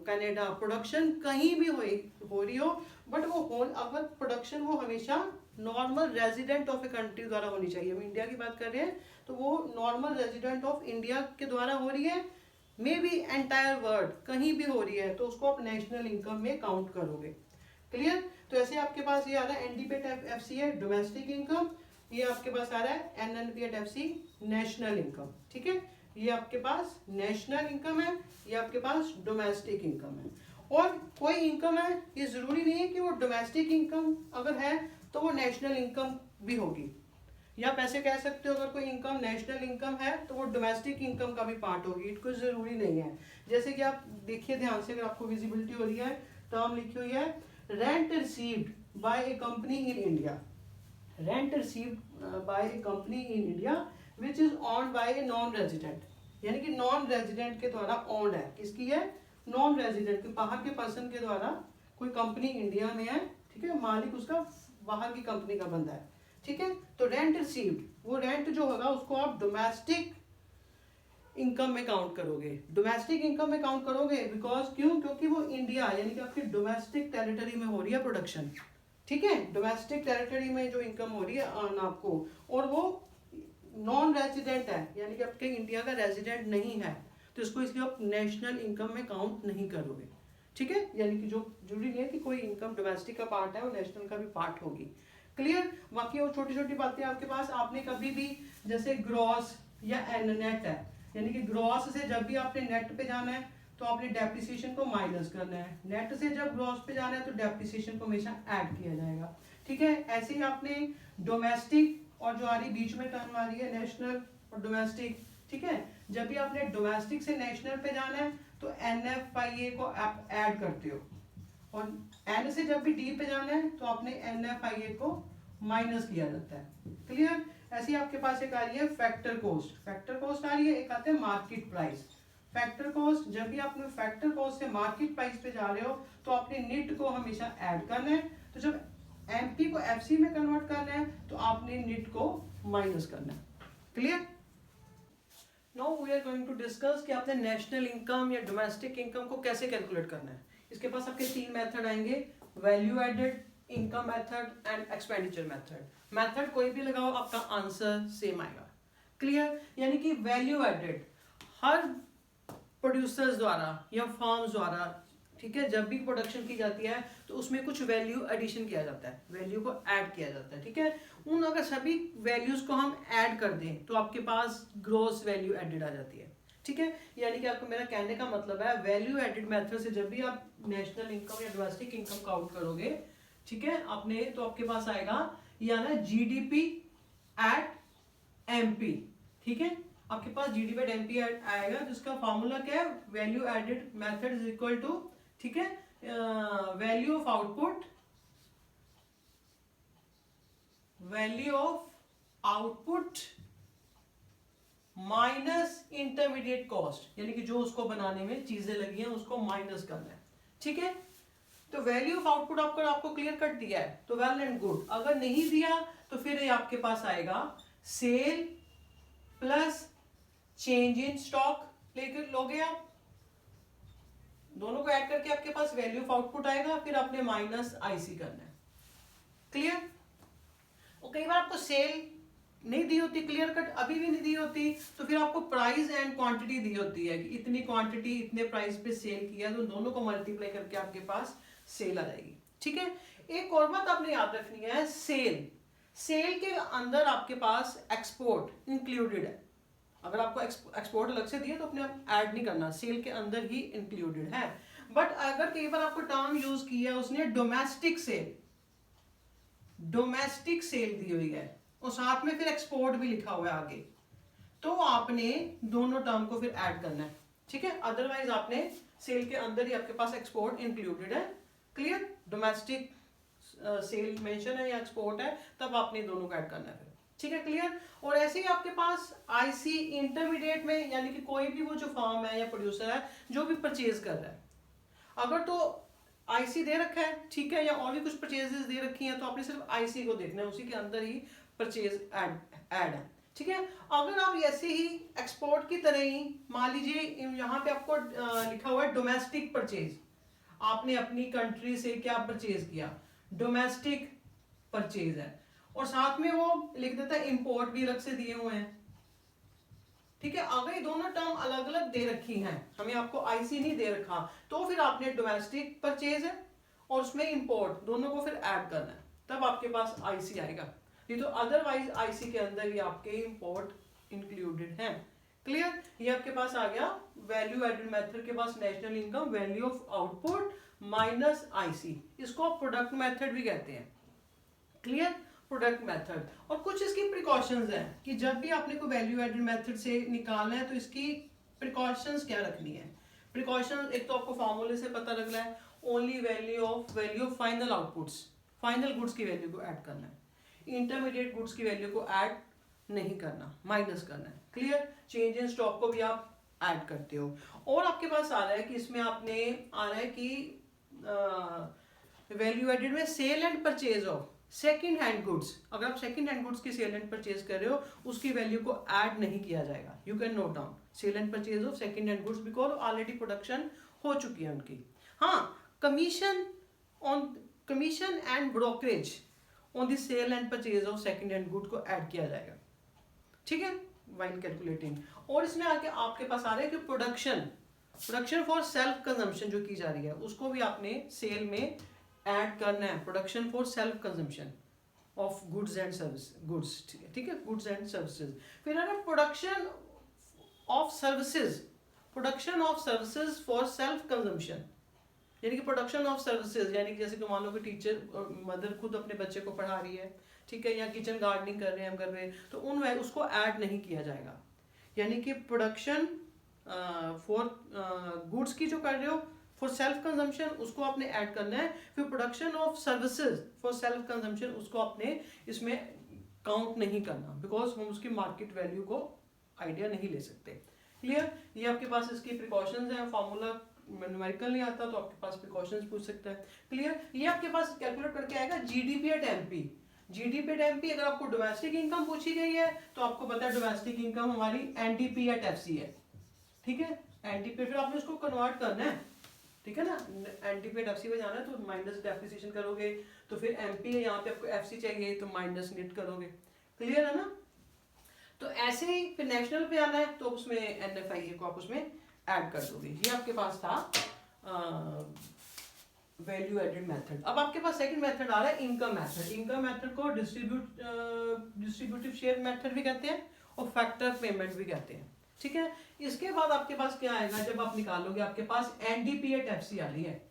कनाडा, प्रोडक्शन कहीं भी हो रही हो, बट वो होल अगर प्रोडक्शन वो हमेशा normal resident of a country द्वारा होनी चाहिए। हम इंडिया की बात कर रहे हैं तो वो नॉर्मल रेजिडेंट ऑफ इंडिया के द्वारा हो रही है, मे बी एंटायर वर्ल्ड कहीं भी हो रही है, तो उसको आप नेशनल इनकम में काउंट करोगे। क्लियर? तो ऐसे आपके पास ये आ रहा है एनडीपीएट है डोमेस्टिक इनकम, ये आपके पास आ रहा है एनएनपीएट नेशनल इनकम। ठीक है, ये आपके पास नेशनल इनकम है, ये आपके पास डोमेस्टिक इनकम है। और कोई इनकम है, ये जरूरी नहीं है कि वो डोमेस्टिक इनकम अगर है तो वो नेशनल इनकम भी होगी, या आप ऐसे कह सकते हो अगर कोई इनकम नेशनल इनकम है तो वो डोमेस्टिक इनकम का भी पार्ट होगी, कुछ जरूरी नहीं है। जैसे कि आप देखिए ध्यान से, अगर आपको विजिबिलिटी हो रही है, टर्म लिखी हुई है rent received by a company in India, rent received by a company in India which is owned by a non resident, यानी कि नॉन रेजिडेंट के द्वारा ऑन्ड है। किसकी है? नॉन रेजिडेंट के, बाहर के पर्सन के द्वारा कोई कंपनी इंडिया में है, ठीक है, मालिक उसका बाहर की कंपनी का बंदा है। ठीक है, तो रेंट रिसीव्ड, वो रेंट जो होगा उसको आप डोमेस्टिक इनकम में काउंट करोगे, डोमेस्टिक इनकम में काउंट करोगे। बिकॉज क्यों? क्योंकि वो इंडिया यानी कि आपकी डोमेस्टिक टेरिटरी में हो रही है प्रोडक्शन। ठीक है, डोमेस्टिक टेरिटरी में जो इनकम हो रही है अर्न आपको, और वो नॉन रेजिडेंट है, यानी कि आपके इंडिया का रेजिडेंट नहीं है, तो इसको इसलिए आप नेशनल इनकम में काउंट नहीं करोगे। ठीक है, यानी कि जो जरूरी नहीं है कि कोई इनकम डोमेस्टिक का पार्ट है वो नेशनल का भी पार्ट होगी। क्लियर? बाकी और छोटी छोटी बातें आपके पास, आपने कभी भी जैसे ग्रॉस या नेट है, यानी कि ग्रॉस से जब भी आपने नेट पे जाना है तो आपने डेप्रिसिएशन को माइनस करना है, नेट से जब ग्रॉस पे जाना है तो डेप्रिसिएशन को हमेशा ऐड किया जाएगा। ठीक है, ऐसे ही आपने डोमेस्टिक और जो आ रही बीच में टर्म आ रही है नेशनल और डोमेस्टिक, ठीक है, जब भी आपने डोमेस्टिक से नेशनल पे जाना है तो NFIA को आप ऐड करते हो, और N से जब भी D पे जाना है तो आपने NFIA को माइनस किया जाता है। क्लियर? ऐसे ही आपके पास एक आ रही है फैक्टर कॉस्ट, फैक्टर कॉस्ट आ रही है, एक आते हैं मार्केट प्राइस। फैक्टर कॉस्ट, जब भी आपने फैक्टर कॉस्ट से मार्केट प्राइस पे जा रहे हो तो आपने निट को हमेशा ऐड करना है, तो जब MP को FC में कन्वर्ट करना है तो आपने निट को माइनस करना है। Clear? Now we are going to discuss कि आपने नेशनल इनकम या डोमेस्टिक इनकम को कैसे कैलकुलेट करना है। इसके पास आपके तीन मेथड आएंगे, value added, income method and expenditure method. Method कोई भी लगाओ आपका आंसर सेम आएगा। क्लियर? यानी कि वैल्यू एडेड, हर प्रोड्यूसर्स द्वारा या फार्म्स द्वारा, ठीक है, जब भी प्रोडक्शन की जाती है तो उसमें कुछ वैल्यू एडिशन किया जाता है, वैल्यू को ऐड किया जाता है। ठीक है, उन अगर सभी वैल्यूज को हम ऐड कर दें तो आपके पास ग्रॉस वैल्यू एडेड आ जाती है। ठीक है, यानी कि आपको मेरा कहने का मतलब है वैल्यू एडेड मेथड से जब भी आप नेशनल इनकम या डोमेस्टिक इनकम काउंट करोगे, ठीक है, आपने तो आपके पास आएगा ये आना GDP एट MP। ठीक है, आपके पास GDP एट MP आएगा, जिसका फॉर्मूला क्या है? Value added method is equal to, ठीक है, value of output, value of output minus intermediate cost, यानी कि जो उसको बनाने में चीजें लगी हैं उसको माइनस करना है। ठीक है, तो वैल्यू ऑफ आउटपुट आपको क्लियर कट दिया है तो वेल एंड गुड। अगर नहीं दिया तो फिर ये आपके पास आएगा sale plus change in stock लेकर लोगे आप, दोनों को ऐड करके आपके पास वैल्यू ऑफ आउटपुट आएगा, फिर आपने माइनस IC करना है। क्लियर? और कई बार आपको सेल नहीं दी होती, क्लियर कट अभी भी नहीं दी होती, तो फिर आपको प्राइस एंड क्वांटिटी दी होती है कि इतनी क्वांटिटी इतने प्राइस पे सेल किया, तो दोनों को मल्टीप्लाई करके आपके पास सेल आ जाएगी। ठीक है, एक और बात आपने याद रखनी है, सेल, सेल के अंदर आपके पास एक्सपोर्ट इंक्लूडेड है। अगर आपको एक्सपोर्ट अलग से दिया तो अपने आप ऐड नहीं करना, सेल के अंदर ही इंक्लूडेड है। बट अगर कई बार आपको टर्म यूज किया उसने डोमेस्टिक सेल, डोमेस्टिक सेल दी हुई है और साथ में फिर एक्सपोर्ट भी लिखा हुआ है आगे, तो आपने दोनों टर्म को फिर ऐड करना है। ठीक है, अदरवाइज आपने सेल के अंदर ही आपके पास एक्सपोर्ट इंक्लूडेड है। क्लियर? डोमेस्टिक सेल मेंशन है या एक्सपोर्ट है, तब आपने दोनों को ऐड करना है फिर। ठीक है, क्लियर? और ऐसे ही आपके पास IC इंटरमीडिएट में, यानी कि कोई भी वो जो फर्म है या प्रोड्यूसर है जो भी परचेज कर रहा है, अगर तो IC दे रखा है, ठीक है, या और भी कुछ परचेजेस दे रखी हैं, तो आपने सिर्फ IC को देखना है, उसी के अंदर ही परचेज ऐड है। ठीक है, अगर आप ऐसे ही एक्सपोर्ट की तरह ही मान लीजिए यहाँ पे आपको लिखा हुआ है डोमेस्टिक परचेज, आपने अपनी कंट्री से क्या परचेज किया, डोमेस्टिक परचेज है, और साथ में वो लिख देता है इंपोर्ट भी अलग से दिए हुए हैं। ठीक है, अगर ये दोनों टर्म अलग अलग दे रखी हैं, हमें आपको आईसी नहीं दे रखा, तो फिर आपने डोमेस्टिक परचेज है और उसमें इंपोर्ट दोनों को फिर ऐड करना है, तब आपके पास आईसी आएगा। नहीं तो अदरवाइज आईसी के अंदर ही आपके इंपोर्ट इंक्लूडेड है। क्लियर, ये आपके पास आ गया वैल्यू एडेड मेथड के पास national income value of output minus IC, इसको आप प्रोडक्ट मेथड भी कहते हैं। Clear, product method. और कुछ इसकी प्रिकॉशंस हैं कि जब भी आपने कोई वैल्यू एडेड मेथड से निकालना है तो इसकी प्रिकॉशंस क्या रखनी है। प्रिकॉशन एक तो आपको फॉर्मूले से पता लग रहा है, only value of final outputs, final goods की वैल्यू को ऐड करना है, इंटरमीडिएट गुड्स की वैल्यू को ऐड नहीं करना, माइनस करना है। क्लियर, चेंज इन स्टॉक को भी आप ऐड करते हो। और आपके पास आ रहा है कि इसमें आपने आ रहा है कि वैल्यू एडेड में sale and purchase of second hand goods, अगर आप सेकंड हैंड गुड्स की सेल एंड परचेज कर रहे हो उसकी वैल्यू को ऐड नहीं किया जाएगा। You can note down sale and purchase of second hand goods because already production हो चुकी है उनकी। हाँ, commission and brokerage on the sale and purchase of second hand good को ऐड किया जाएगा। ठीक है, वाइल कैलकुलेटिंग। और इसमें आके आपके पास आ रहा है कि प्रोडक्शन फॉर सेल्फ कंजम्पशन जो की जा रही है उसको भी आपने सेल में ऐड करना है। Production for self consumption of goods and service, goods, ठीक है, गुड्स एंड सर्विसेज। फिर है ना production of services for self consumption, यानी कि प्रोडक्शन ऑफ सर्विसेज, यानी कि जैसे कि मान लो कि टीचर मदर खुद अपने बच्चे को पढ़ा रही है, ठीक है, या किचन गार्डनिंग कर रहे हैं हम घर में, तो उसको ऐड नहीं किया जाएगा। यानी कि प्रोडक्शन फॉर गुड्स की जो कर रहे हो फॉर सेल्फ कंजम्पशन उसको आपने ऐड करना है। फिर production of services for self consumption उसको आपने इसमें काउंट नहीं करना, बिकॉज हम उसकी मार्केट वैल्यू को आइडिया नहीं ले सकते। क्लियर, ये आपके पास इसकी प्रिकॉशंस हैं। फॉर्मूला न्यूमेरिकल नहीं आता तो आपके पास प्रिकॉशंस पूछ सकता है। क्लियर, ये आपके पास कैलकुलेट करके आएगा GDP at MP. GDP at MP, अगर आपको डोमेस्टिक इनकम पूछी गई है तो आपको पता है डोमेस्टिक इनकम हमारी एनडीपी एट एफसी है। ठीक है, एनडीपी, फिर आपने उसको कन्वर्ट करना है, ठीक है ना, एनडीपी एट एफसी में जाना है तो माइनस डेप्रिसिएशन करोगे, तो फिर एमपी है, यहाँ पे आपको एफसी चाहिए तो माइनस नेट करोगे। क्लियर है ना, तो ऐसे ही फिर नेशनल पे आना है तो उसमें एनएफआईए को आप उसमें ऐड कर दोगे। ये आपके पास था वैल्यू एडेड मेथड। अब आपके पास सेकंड मेथड आ रहा है इनकम मेथड। इनकम मेथड को डिस्ट्रीब्यूटिव शेयर मेथड भी कहते हैं और फैक्टर पेमेंट भी कहते हैं। ठीक है, इसके बाद आपके पास क्या आएगा, जब आप निकालोगे आपके पास एनडीपी एट एफसी आ रही है,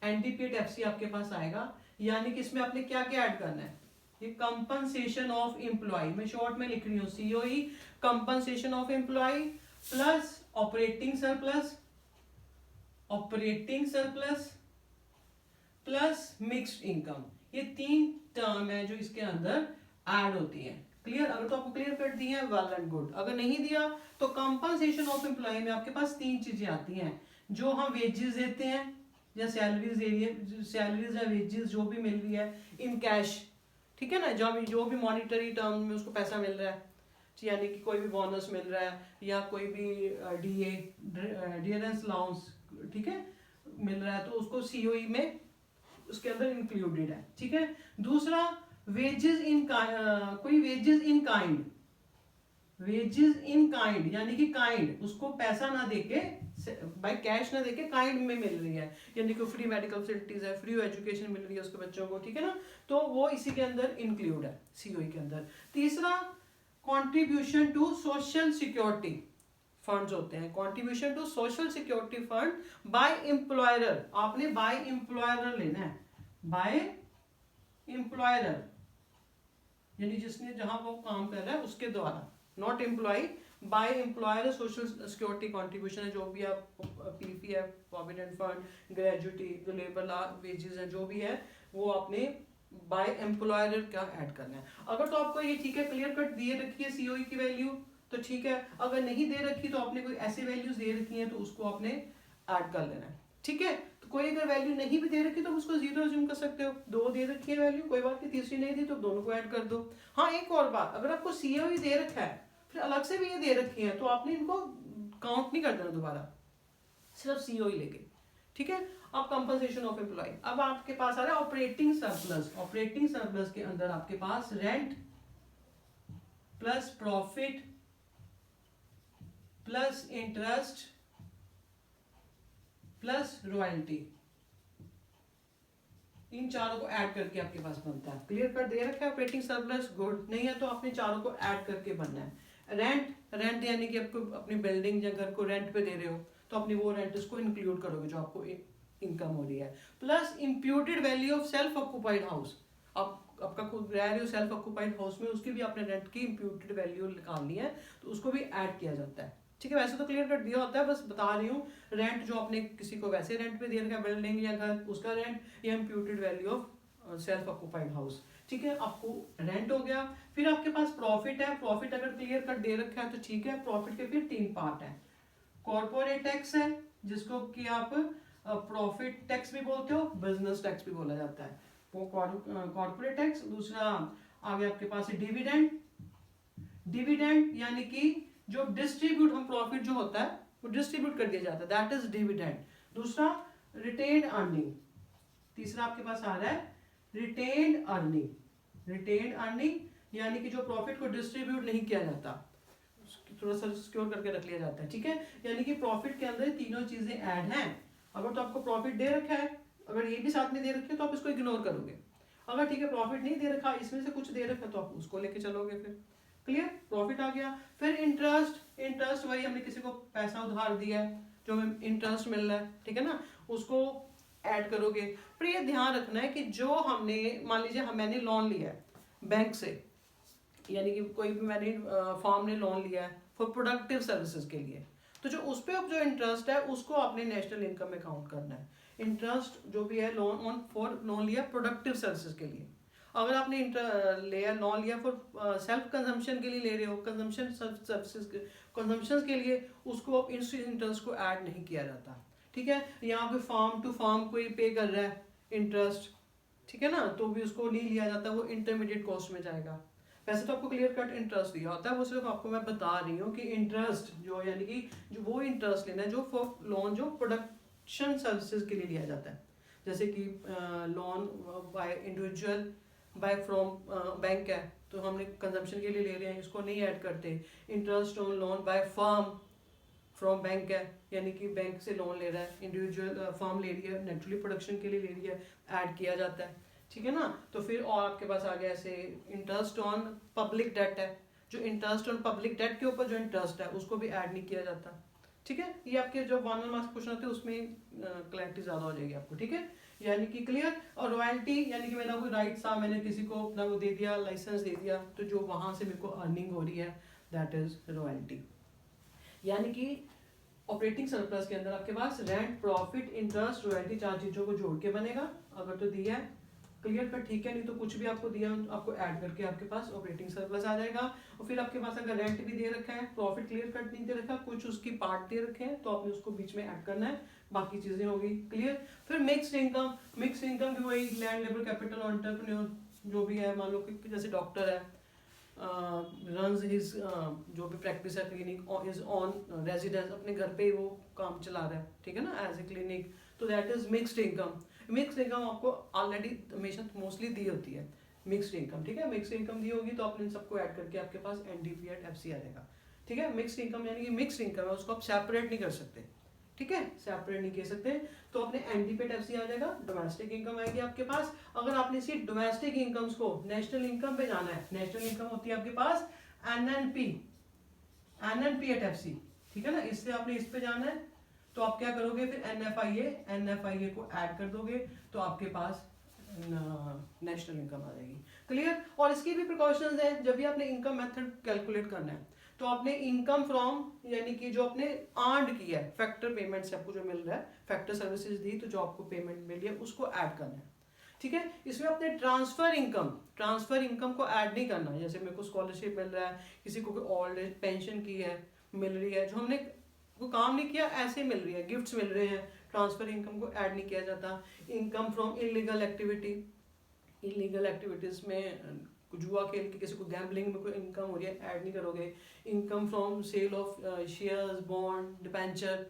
एनडीपी एट एफसी आपके पास आएगा, यानी कि इसमें आपने क्या क्या ऐड करना है, ये कंपनसेशन ऑफ एम्प्लॉय, मैं शॉर्ट में लिख रही हूँ COE, compensation of employ plus operating surplus plus mixed income, ये तीन टर्म है जो इसके अंदर ऐड होती है। क्लियर, अगर तो आपको क्लियर कट दी है वेल एंड गुड, अगर नहीं दिया तो कंपनसेशन ऑफ एम्प्लॉय में आपके पास तीन चीजें आती हैं, जो हम वेजेस देते हैं या सैलरीज या वेजेस जो भी मिल रही है इन कैश, ठीक है ना, जो भी मॉनिटरी टर्म में उसको पैसा मिल रहा है, यानी कि कोई भी बोनस मिल रहा है या कोई भी डियरेंस अलाउंस, ठीक है, मिल रहा है तो उसको सीओई में उसके अंदर इंक्लूडेड है। ठीक है, दूसरा वेजेस इन कोई वेजेस इन काइंड, यानी कि काइंड उसको पैसा ना देके बाय कैश ना देके काइंड में मिल रही है, यानी कि फ्री मेडिकल फैसिलिटीज है, फ्री एजुकेशन मिल रही है उसके बच्चों को, ठीक है ना, तो वो इसी के अंदर इंक्लूड है सीओई के अंदर। तीसरा contribution to social security funds होते हैं, contribution to social security fund by employer, आपने बाय एम्प्लॉयर लेना है, बाय एम्प्लॉयर यानी जिसने जहां वो काम कर रहा है उसके द्वारा, not employ, by employer social security contribution है, जो भी आप पीपीएफ, प्रोविडेंट फंड, ग्रेजुटी, जो लेबर लॉ वेजेस है, जो भी है वो आपने बाय एम्प्लॉयर का ऐड करना है। अगर तो आपको ये ठीक है क्लियर कट दिए रखी है सीओई की वैल्यू तो ठीक है, अगर नहीं दे रखी तो आपने कोई ऐसी वैल्यूज दे रखी हैं तो उसको आपने ऐड कर लेना है। ठीक है, तो कोई अगर वैल्यू नहीं भी दे रखी तो उसको जीरो अज्यूम कर सकते हो, दो दे रखी है वैल्यू कोई बात नहीं, तीसरी नहीं दी तो दोनों को ऐड कर दो। हाँ, एक और बात, अगर आपको सीओई दे रखा है फिर अलग से भी ये दे रखी है तो आपने इनको काउंट नहीं कर देना दोबारा, सिर्फ सीओई लेके, ठीक है। अब कंपनसेशन ऑफ एम्प्लॉय, अब आपके पास आ रहा है ऑपरेटिंग सरप्लस। ऑपरेटिंग सरप्लस के अंदर आपके पास rent plus profit plus interest plus royalty, इन चारों को ऐड करके आपके पास बनता है। क्लियर कट दे रखा है ऑपरेटिंग सरप्लस, गुड। नहीं है तो आपने चारों को ऐड करके बनना है। रेंट, रेंट यानी कि आपको अपनी बिल्डिंग या घर को रेंट पे दे रहे हो तो अपनी वो रेंट उसको इंक्लूड करोगे जो आपको इनकम हो रही है। Plus imputed value of self occupied house, आप आपका खुद रह रहे हो सेल्फ ऑक्यूपाइड हाउस में, उसकी भी आपने रेंट की इम्प्यूटेड वैल्यू निकालनी है तो उसको भी ऐड किया जाता है। ठीक है, वैसे तो क्लियर कट दिया होता है, बस बता रही हूँ। रेंट जो आपने किसी को वैसे रेंट पे दे रखा है बिल्डिंग या घर, उसका रेंट, या imputed value of self occupied house. ठीक है, आपको रेंट हो गया। फिर आपके पास प्रॉफिट है। प्रॉफिट अगर क्लियर कट दे रखा है तो ठीक है। प्रॉफिट के फिर 3 पार्ट है। कॉर्पोरेट टैक्स है जिसको कि आप प्रॉफिट टैक्स भी बोलते हो, बिजनेस टैक्स भी बोला जाता है, वो कॉर्पोरेट टैक्स। दूसरा आगे आपके पास है डिविडेंड। डिविडेंड यानी कि जो डिस्ट्रीब्यूट, हम प्रॉफिट जो होता है वो डिस्ट्रीब्यूट कर दिया जाता है, दैट इज डिविडेंड। दूसरा रिटेन्ड अर्निंग। तीसरा आपके पास आ रहा है रिटेन्ड अर्निंग। रिटेन्ड अर्निंग यानी कि जो प्रॉफिट को डिस्ट्रीब्यूट नहीं किया जाता, थोड़ा सा सिक्योर करके रख लिया जाता है। ठीक है, यानी कि प्रॉफिट के अंदर तीनों चीजें ऐड हैं। अगर तो आपको प्रॉफिट दे रखा है, अगर ये भी साथ में दे रखे तो आप इसको इग्नोर करोगे। अगर ठीक है प्रॉफिट नहीं दे रखा, इसमें से कुछ दे रखा तो आप उसको लेके चलोगे। फिर क्लियर, प्रॉफिट आ गया। फिर इंटरेस्ट। इंटरेस्ट वही हमने किसी को पैसा उधार दिया है, जो हमें इंटरेस्ट मिल रहा है, ठीक है ना, उसको ऐड करोगे। पर ये ध्यान रखना है कि जो हमने, मान लीजिए मैंने लोन लिया है बैंक से, यानी कि कोई भी मैंने फॉर्म ने लोन लिया है फॉर प्रोडक्टिव सर्विसेज के लिए, तो जो उस पर अब जो इंटरेस्ट है उसको आपने नेशनल इनकम में काउंट करना है। इंटरेस्ट जो भी है लोन ऑन फॉर लोन लिया प्रोडक्टिव सर्विसेज के लिए। अगर आपने लिया लोन लिया फॉर सेल्फ कंजम्पशन के लिए ले रहे हो, कंजम्पशन सर्विसेज कंजम्पशन के लिए, उसको अब इंटरेस्ट को ऐड नहीं किया जाता। ठीक है, यहाँ पे फार्म टू फार्म कोई पे कर रहा है इंटरेस्ट, ठीक है ना, तो भी उसको नहीं लिया जाता, वो इंटरमीडिएट कॉस्ट में जाएगा। वैसे तो आपको क्लियर कट इंटरेस्ट दिया होता है, वो सिर्फ आपको मैं बता रही हूँ कि इंटरेस्ट जो यानी कि जो वो इंटरेस्ट लेना है जो फॉर लोन जो प्रोडक्शन सर्विसेज के लिए लिया जाता है, जैसे कि loan by individual bye from bank है तो हमने कंजम्पशन के लिए ले रहे हैं, इसको नहीं ऐड करते। Interest on loan by firm from bank है, यानी कि बैंक से लोन ले रहा है, इंडिविजुअल फर्म ले रही है, नेचुरली प्रोडक्शन के लिए ले रही है, ऐड किया जाता है। ठीक है ना, तो फिर और आपके पास आ गया ऐसे इंटरेस्ट ऑन पब्लिक डेट है, जो इंटरेस्ट ऑन पब्लिक डेट के ऊपर जो इंटरेस्ट है उसको भी ऐड नहीं किया जाता। ठीक है, ये आपके जो 1 मार्क्स क्वेश्चन होते हैं उसमें क्लैरिटी ज्यादा हो जाएगी आपको। ठीक है, यानी कि क्लियर। और रॉयल्टी यानी कि मेरा कोई राइट था, मैंने किसी को अपना वो दे दिया, लाइसेंस दे दिया, तो जो वहां से मेरे को अर्निंग हो रही है दैट इज रॉयल्टी। यानी कि ऑपरेटिंग सरप्लस के अंदर आपके पास रेंट, प्रॉफिट, इंटरेस्ट, रॉयल्टी, 4 चीजों को जोड़ के बनेगा। अगर तो दिया है क्लियर कट, ठीक है, नहीं तो कुछ भी आपको दिया आपको ऐड करके आपके पास ऑपरेटिंग सरप्लस आ जाएगा। और फिर आपके पास अगर रेंट भी दे रखा है, प्रॉफिट क्लियर कट नहीं दे रखा, कुछ उसकी पार्ट दे रखे हैं तो आपने उसको बीच में ऐड करना है, बाकी चीजें होगी क्लियर। फिर मिक्स्ड इनकम। मिक्स्ड इनकम भी वही लैंड, लेबर, कैपिटल, एंटरप्रेन्योर जो भी है, मान लो कि जैसे डॉक्टर है, रन्स हिज जो भी प्रैक्टिस है क्लिनिक इज ऑन रेजिडेंस, अपने घर पे ही वो काम चला रहा है, ठीक है ना, एज ए क्लिनिक, तो that is mixed income. Mixed income आपको ऑलरेडी हमेशा मोस्टली दी होती है मिक्स्ड इनकम। ठीक है, मिक्स्ड इनकम दी होगी तो आपने इन सबको ऐड करके आपके पास एनडीपी एट एफसी आ जाएगा। ठीक है, मिक्स्ड इनकम यानी कि मिक्स्ड इनकम है, उसको आप सेपरेट नहीं कर सकते। ठीक है, सेपरेट नहीं कह सकते, तो अपने एनडीपी एफसी आ जाएगा, डोमेस्टिक इनकम आएगी आपके पास। अगर आपने सिर्फ डोमेस्टिक इनकम्स को नेशनल इनकम पे जाना है, नेशनल इनकम होती है आपके पास एनएनपी, एनएनपी एट एफसी, ठीक है ना, इससे आपने इस पे जाना है तो आप क्या करोगे, फिर एनएफआईए को ऐड कर दोगे तो आपके पास नेशनल इनकम आ जाएगी। क्लियर। और इसकी भी प्रिकॉशंस है, जब भी आपने इनकम मेथड कैलकुलेट करना है तो आपने इनकम फ्रॉम यानी कि जो आपने अर्न किया है, फैक्टर पेमेंट से आपको जो मिल रहा है, फैक्टर सर्विसेज दी तो जो आपको पेमेंट मिली है उसको ऐड करना है। ठीक है, इसमें अपने ट्रांसफर इनकम को ऐड नहीं करना। जैसे मेरे को स्कॉलरशिप मिल रहा है, किसी को ओल्ड एज पेंशन की है मिल रही है, जो हमने को काम नहीं किया ऐसे मिल रही है, गिफ्ट्स मिल रहे हैं, ट्रांसफर इनकम को ऐड नहीं किया जाता। Income from illegal activity, illegal activities में जुआ खेल के किसी को गैम्बलिंग में कोई इनकम हो रही है, ऐड नहीं करोगे। Income from sale of shares, bond, debenture,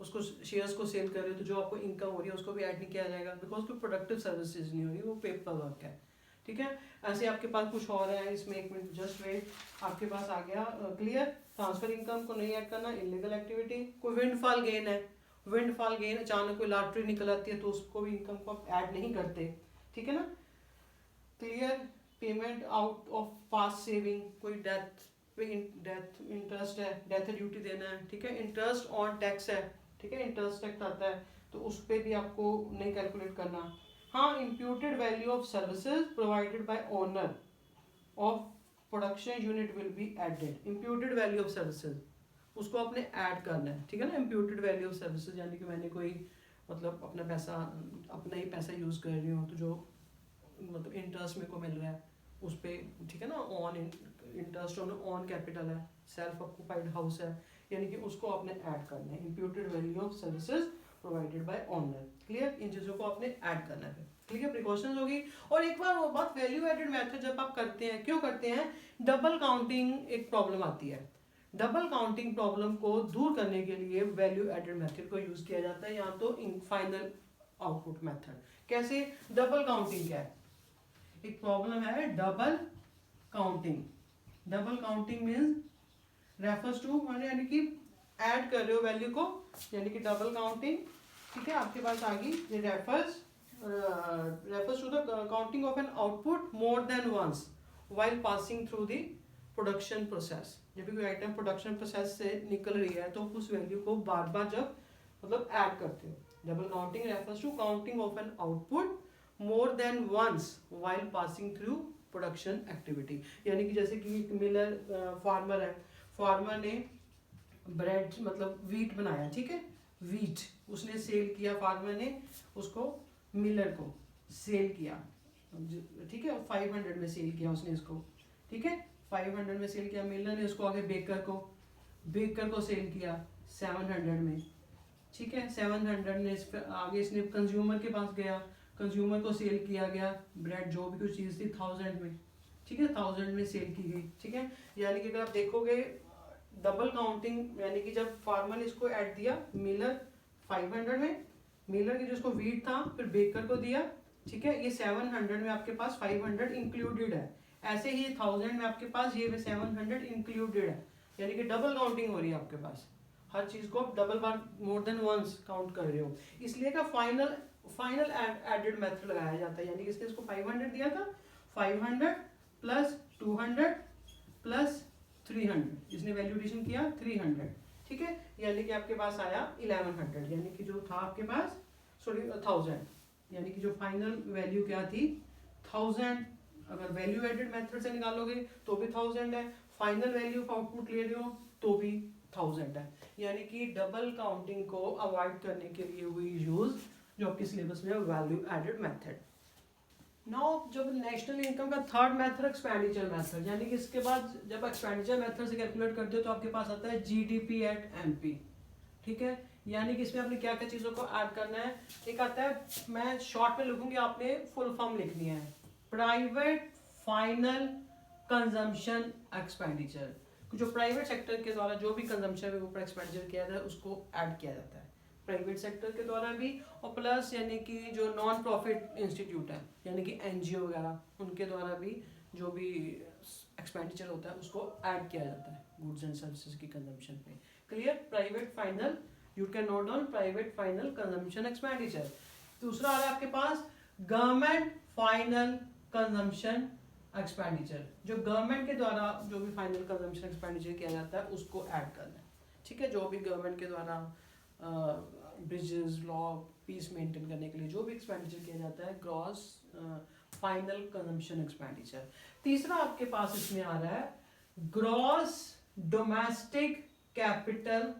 उसको शेयर्स को सेल कर रहे हो तो जो आपको इनकम हो रही है उसको भी ऐड नहीं किया जाएगा, बिकॉज कोई प्रोडक्टिव सर्विसेज नहीं हो रही, वो पेपर वर्क है। ठीक है, ऐसे आपके पास कुछ और है इसमें, एक मिनट जस्ट वेट, आपके पास आ गया क्लियर। ट्रांसफर इनकम को नहीं ऐड करना, इलीगल एक्टिविटी। कोई विंडफॉल गेन है, विंडफॉल गेन अचानक कोई लॉटरी निकल आती है तो उसको भी इनकम को आप ऐड नहीं करते, ठीक है ना, clear. Payment out of past saving, कोई डेथ पे डेथ इंटरेस्ट है, डेथ ड्यूटी देना है, ठीक है। इंटरेस्ट ऑन टैक्स है, ठीक है, इंटरेस्ट टैक्स आता है तो उस पर भी आपको नहीं कैलकुलेट करना। हाँ, imputed value of services provided by owner of production unit will be added. Imputed value of services उसको आपने ऐड करना है, ठीक है ना। इम्प्यूटेड वैल्यू ऑफ सर्विसेज यानी कि मैंने कोई मतलब अपना पैसा, अपना ही पैसा यूज़ कर रही हूँ तो जो मतलब इंटरेस्ट मेरे को मिल रहा है उस पर, ठीक है ना, ऑन इंटरेस्ट ऑन कैपिटल है, सेल्फ ऑक्यूपाइड हाउस है, यानी कि उसको आपने ऐड करना है। Imputed value of services provided by owner, clear. इन चीज़ों को आपने ऐड करना है, ठीक है, प्रिकॉशंस होगी। और एक बार वो बात, वैल्यू एडेड मेथड जब आप करते हैं, क्यों करते हैं, डबल काउंटिंग एक प्रॉब्लम आती है। डबल काउंटिंग प्रॉब्लम को दूर करने के लिए वैल्यू एडेड मेथड को यूज किया जाता है, या तो इन फाइनल आउटपुट मेथड। कैसे, डबल काउंटिंग क्या है, एक प्रॉब्लम है double counting. Double counting means refers to, यानी कि ऐड कर रहे हो वैल्यू को, यानी कि डबल काउंटिंग, ठीक है, आपके पास आ गई। ये refers to the counting of an output more than once while passing through the production process. जब भी कोई आइटम प्रोडक्शन प्रोसेस से निकल रही है तो उस वैल्यू को बार बार जब मतलब ऐड करते हो। Double counting refers to counting of an output more than once while passing through production activity. यानी कि जैसे कि मिलर फार्मर है, फार्मर ने ब्रेड मतलब वीट बनाया, ठीक है, वीट उसने सेल किया, फार्मर ने उसको मिलर को सेल किया, ठीक है, 500 में सेल किया उसने इसको, ठीक है, 500 में सेल किया। मिलर ने उसको आगे बेकर को सेल किया 700 में, ठीक है, 700 ने आगे इसने कंज्यूमर के पास गया, कंज्यूमर को सेल किया गया ब्रेड, जो भी कुछ चीज़ थी 1000 में, ठीक है, 1000 में सेल की गई, ठीक है। यानी कि अगर आप देखोगे डबल काउंटिंग, यानी कि जब फार्मर ने इसको ऐड दिया मिलर 500 में, मिलर की जो उसको वीट था फिर बेकर को दिया, ठीक है, ये 700 में आपके पास 500 इंक्लूडेड है, ऐसे ही 1000 में आपके पास ये 700 इंक्लूडेड है, यानी कि डबल काउंटिंग हो रही है आपके पास, हर चीज़ को आप डबल बार मोर देन वंस काउंट कर रहे हो, इसलिए का फाइनल एडेड मेथड लगाया जाता है। यानी कि इसने इसको 500 दिया था, 500 प्लस 200 प्लस 300, इसने वैल्यू एडिशन किया 300, ठीक है, यानी कि आपके पास आया 1100, यानी कि जो था आपके पास, सॉरी 1000, यानी कि जो फाइनल वैल्यू क्या थी 1000। अगर वैल्यू एडेड मेथड से निकालोगे तो भी 1000 है, फाइनल वैल्यू ऑफ आउटपुट ले रहे हो तो भी 1000 है। यानी कि डबल काउंटिंग को अवॉइड करने के लिए वी यूज जो आपके सिलेबस में है वैल्यू एडेड मेथड। नाउ जब नेशनल इनकम का थर्ड मेथड एक्सपेंडिचर मेथड, यानी कि इसके बाद जब एक्सपेंडिचर मेथड से कैलकुलेट करते हो तो आपके पास आता है जीडीपी एट एमपी, ठीक है। यानी कि इसमें आपने क्या क्या चीज़ों को ऐड करना है, एक आता है, मैं शॉर्ट में लिखूंगी, आपने फुल फॉर्म लिखनी है, प्राइवेट फाइनल कंजम्पशन एक्सपेंडिचर। जो प्राइवेट सेक्टर के द्वारा जो भी कंजम्पशन के ऊपर एक्सपेंडिचर किया जाता है उसको ऐड किया जाता है प्राइवेट सेक्टर के द्वारा भी, और प्लस यानी कि जो नॉन प्रॉफिट इंस्टीट्यूट है यानी कि एनजीओ वगैरह उनके द्वारा भी जो भी एक्सपेंडिचर होता है उसको ऐड किया जाता है गुड्स एंड सर्विसेज की कंजम्पशन पे। Clear, private final, you can note down private final consumption expenditure. दूसरा आ रहा है आपके पास गवर्नमेंट फाइनल कंजम्पशन एक्सपेंडिचर, जो गवर्नमेंट के द्वारा जो भी फाइनल कंजम्पशन एक्सपेंडिचर किया जाता है उसको ऐड करना है, ठीक है। जो भी गवर्नमेंट के द्वारा ब्रिजेस, लॉ, पीस मेंटेन करने के लिए जो भी एक्सपेंडिचर किया जाता है, ग्रॉस फाइनल कंजम्पशन एक्सपेंडिचर। तीसरा आपके पास इसमें आ रहा है gross domestic capital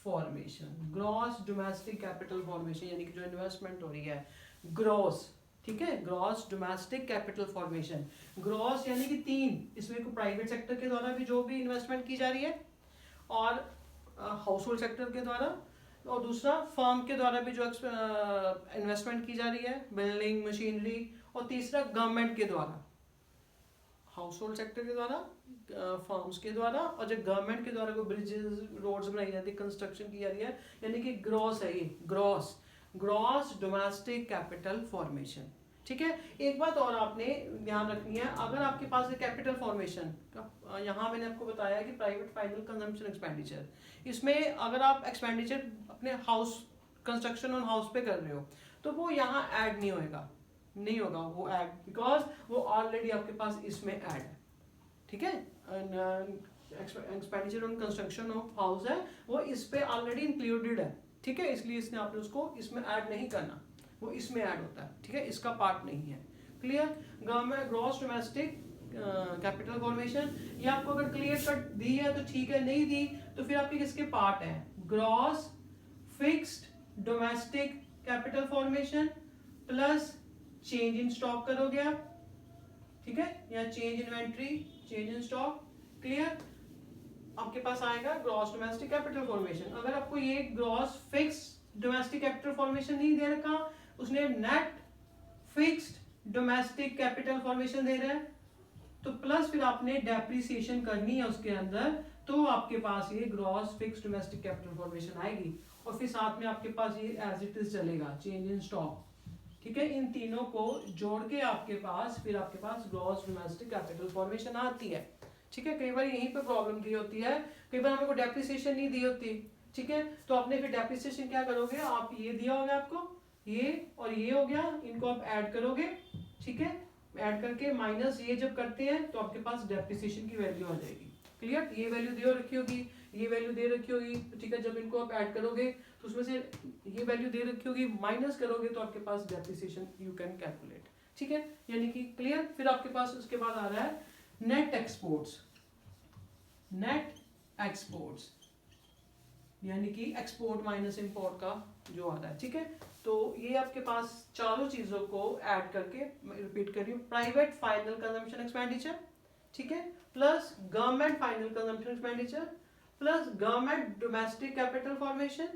formation. Gross domestic capital formation यानी कि जो इन्वेस्टमेंट हो रही है ग्रॉस, ठीक है, gross domestic capital formation. Gross यानी कि 3, इसमें को प्राइवेट सेक्टर के द्वारा भी जो भी इन्वेस्टमेंट की जा रही है और हाउस होल्ड सेक्टर के द्वारा, और दूसरा फर्म के द्वारा भी जो इन्वेस्टमेंट की जा रही है, बिल्डिंग, मशीनरी, और तीसरा गवर्नमेंट के द्वारा हाउस होल्ड सेक्टर के द्वारा, फार्म्स के द्वारा, और जब गवर्नमेंट के द्वारा कोई ब्रिजेस रोड्स बनाई जाती है, कंस्ट्रक्शन की जा रही है, यानी कि ग्रॉस है ये, ग्रॉस डोमेस्टिक कैपिटल फॉर्मेशन। ठीक है, एक बात और आपने ध्यान रखनी है, अगर आपके पास कैपिटल फॉर्मेशन, यहाँ मैंने आपको बताया कि प्राइवेट फाइनल कंजम्पशन एक्सपेंडिचर, इसमें अगर आप एक्सपेंडिचर अपने हाउस कंस्ट्रक्शन ऑन हाउस पे कर रहे हो तो वो यहाँ ऐड नहीं होगा वो ऐड, बिकॉज वो ऑलरेडी आपके पास इसमें ऐड है। ठीक है, expenditure on construction of house है वो इस पे ऑलरेडी इंक्लूडेड है। ठीक है, इसलिए इसने आपने उसको इसमें ऐड नहीं करना, वो इसमें ऐड होता है। ठीक है, इसका पार्ट नहीं है। Clear, government gross domestic capital formation, ये आपको अगर क्लियर कट दी है तो ठीक है, नहीं दी तो फिर आपके किसके पार्ट है, gross fixed domestic capital formation plus change in stock करोगे आप। ठीक है, या change inventory, change in stock. Clear, आपके पास आएगा ग्रॉस डोमेस्टिक कैपिटल फॉर्मेशन। अगर आपको ये gross fixed domestic capital formation नहीं दे रखा, उसने net fixed domestic capital formation दे रहा है, तो प्लस फिर आपने डेप्रिसिएशन करनी है उसके अंदर, तो आपके पास ये gross fixed domestic capital formation आएगी। और फिर साथ में आपके पास ये एज इट इज चलेगा, चेंज इन स्टॉक। ठीक है, इन तीनों को जोड़ के आपके पास फिर आपके पास ग्रॉस डोमेस्टिक कैपिटल फॉर्मेशन आती है। ठीक है, कई बार यहीं पे प्रॉब्लम दी होती है, कई बार हमें को डेप्रिसिएशन नहीं दी होती। ठीक है, तो आपने फिर डेप्रिसिएशन क्या करोगे, आप ये दिया होगा आपको, ये और ये हो गया, इनको आप ऐड करोगे। ठीक है, ऐड करके माइनस ये जब करते हैं तो आपके पास डेप्रिसिएशन की वैल्यू आ जाएगी। क्लियर, ये वैल्यू दे रखी होगी, ये वैल्यू दे रखी होगी। ठीक है, जब इनको आप ऐड करोगे तो उसमें से ये वैल्यू दे रखी होगी, माइनस करोगे तो आपके पास डेप्रिसिएशन यू कैन कैलकुलेट। ठीक है, यानी कि क्लियर। फिर आपके पास उसके बाद आ रहा है नेट एक्सपोर्ट्स, नेट एक्सपोर्ट्स यानी कि एक्सपोर्ट माइनस इंपोर्ट का जो आ रहा है। ठीक है, तो ये आपके पास चारों चीजों को ऐड करके, रिपीट कर रही हूँ, प्राइवेट फाइनल कंजम्पशन एक्सपेंडिचर, ठीक है, plus government final consumption expenditure plus government domestic capital formation,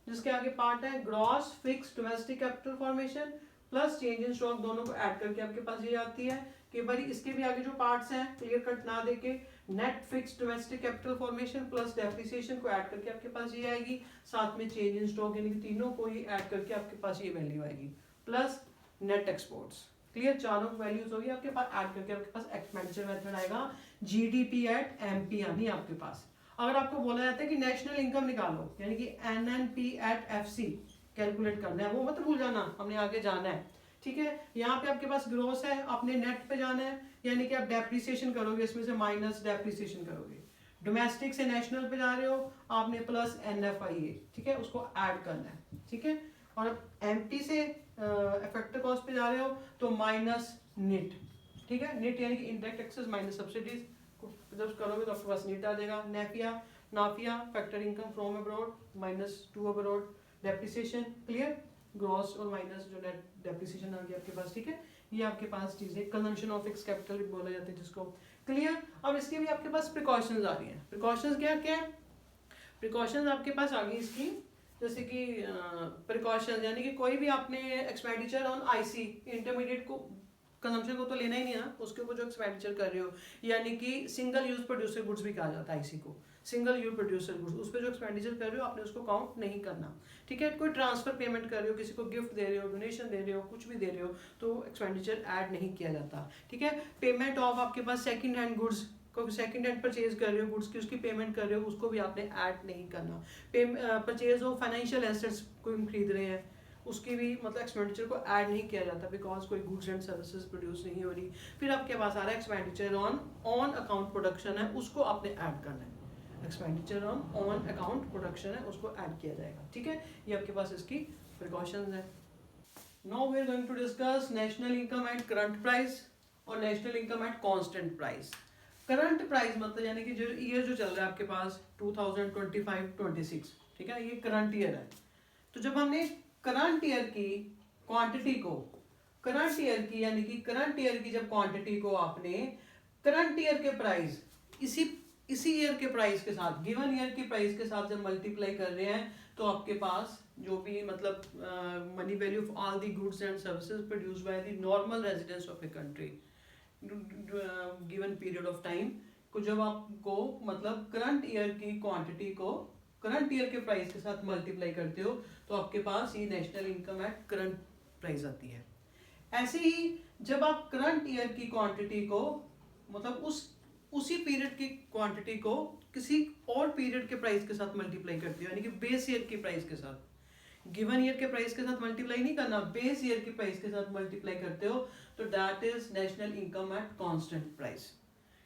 जिसके आगे पार्ट है gross fix domestic capital formation plus change in stock, दोनों को ऐड करके आपके पास ये आती है कि भाई इसके भी आगे जो पार्ट्स हैं क्लियर कट ना देके net fix domestic capital formation plus depreciation को ऐड करके आपके पास ये आएगी, साथ में चेंज इन स्टॉक, यानी कि तीनों को ही ऐड करके आपके पास ये वैल्यू आएगी, प्लस नेट एक्सपोर्ट्स। क्लियर, चारों वैल्यूज होगी आपके पास, ऐड करके आपके पास एक्सपेंडिचर मेथड आएगा जीडीपी एट एमपी, यानी आपके पास अगर आपको बोला जाता है कि नेशनल इनकम निकालो, यानी कि एनएनपी एट एफसी कैलकुलेट करना है, वो मत भूल जाना, हमने आगे जाना है। ठीक है, यहाँ पे आपके पास ग्रोस है, आपने नेट पे जाना है, यानी कि आप डेप्रिसिएशन करोगे, इसमें से माइनस डेप्रिसिएशन करोगे। डोमेस्टिक से नेशनल पे जा रहे हो, आपने प्लस एनएफआईए, ठीक है, उसको ऐड करना है। ठीक है, और एमपी से इफेक्टिव कॉस्ट पे जा रहे हो तो माइनस निट। ठीक है, निट यानी कि इंडायरेक्ट टैक्सेस माइनस सब्सिडीज, जब करोगे तो आपके पास निट आ जाएगा। नाफिया factor income from abroad minus to abroad depreciation. Clear, gross और माइनस जो नेट डेप्रिसिएशन आ गया आपके पास। ठीक है, ये आपके पास चीजें कंजम्पशन ऑफ फिक्स कैपिटल बोला जाता है जिसको। क्लियर, अब इसके भी आपके पास प्रिकॉशंस आ रही हैं। प्रिकॉशंस क्या क्या है, प्रिकॉशंस आपके पास आ गई इसकी, जैसे कि प्रिकॉशंस यानी कि कोई भी आपने एक्सपेंडिचर ऑन आईसी इंटरमीडिएट को कंजम्पशन को तो लेना ही नहीं है ना, उसके ऊपर जो एक्सपेंडिचर कर रहे हो, यानी कि सिंगल यूज प्रोड्यूसर गुड्स भी कहा जाता है आईसी को, सिंगल यूज प्रोड्यूसर गुड्स, उस पर जो एक्सपेंडिचर कर रहे हो आपने उसको काउंट नहीं करना। ठीक है, कोई ट्रांसफर पेमेंट कर रहे हो, किसी को गिफ्ट दे रहे हो, डोनेशन दे रहे हो, कुछ भी दे रहे हो, तो एक्सपेंडिचर ऐड नहीं किया जाता। ठीक है, पेमेंट ऑफ आपके पास सेकंड हैंड गुड्स, कोई सेकंड हैंड परचेज कर रहे हो गुड्स की, उसकी पेमेंट कर रहे हो, उसको भी आपने ऐड नहीं करना। परचेज ऑफ फाइनेंशियल एसेट्स कोई खरीद रहे हैं, उसकी भी मतलब एक्सपेंडिचर को ऐड नहीं किया जाता, बिकॉज कोई गुड्स एंड सर्विसेज प्रोड्यूस नहीं हो रही। फिर आपके पास आ रहा है एक्सपेंडिचर ऑन अकाउंट प्रोडक्शन है, उसको आपने ऐड करना है। एक्सपेंडिचर ऑन अकाउंट प्रोडक्शन है, उसको ऐड किया जाएगा। ठीक है, ये आपके पास इसकी प्रिकॉशंस है। Now we are going to discuss national income at current price और national income at constant price. Current price मतलब यानी कि जो ईयर जो चल रहा है आपके पास 2025-26, ठीक है, ये करंट ईयर है। तो जब हमने करंट ईयर की क्वांटिटी को, करंट ईयर की यानी कि करंट ईयर की जब क्वांटिटी को आपने करंट ईयर के प्राइस इसी ईयर के प्राइस के साथ, गिवन ईयर की प्राइस के साथ जब मल्टीप्लाई कर रहे हैं, तो आपके पास जो भी मतलब money value of all the goods and services produced by the normal residents of a country, given period of time को जब आपको मतलब करंट ईयर की क्वांटिटी को करंट ईयर के प्राइस के साथ मल्टीप्लाई करते हो तो आपके पास ये national income at current price आती है। ऐसे ही जब आप करंट ईयर की क्वांटिटी को मतलब उसी पीरियड की क्वांटिटी को किसी और पीरियड के प्राइस के साथ मल्टीप्लाई करते हो, यानी कि बेस ईयर की प्राइस के साथ, गिवन ईयर के प्राइस के साथ मल्टीप्लाई नहीं करना, बेस ईयर की प्राइस के साथ मल्टीप्लाई करते हो तो that is national income at constant price.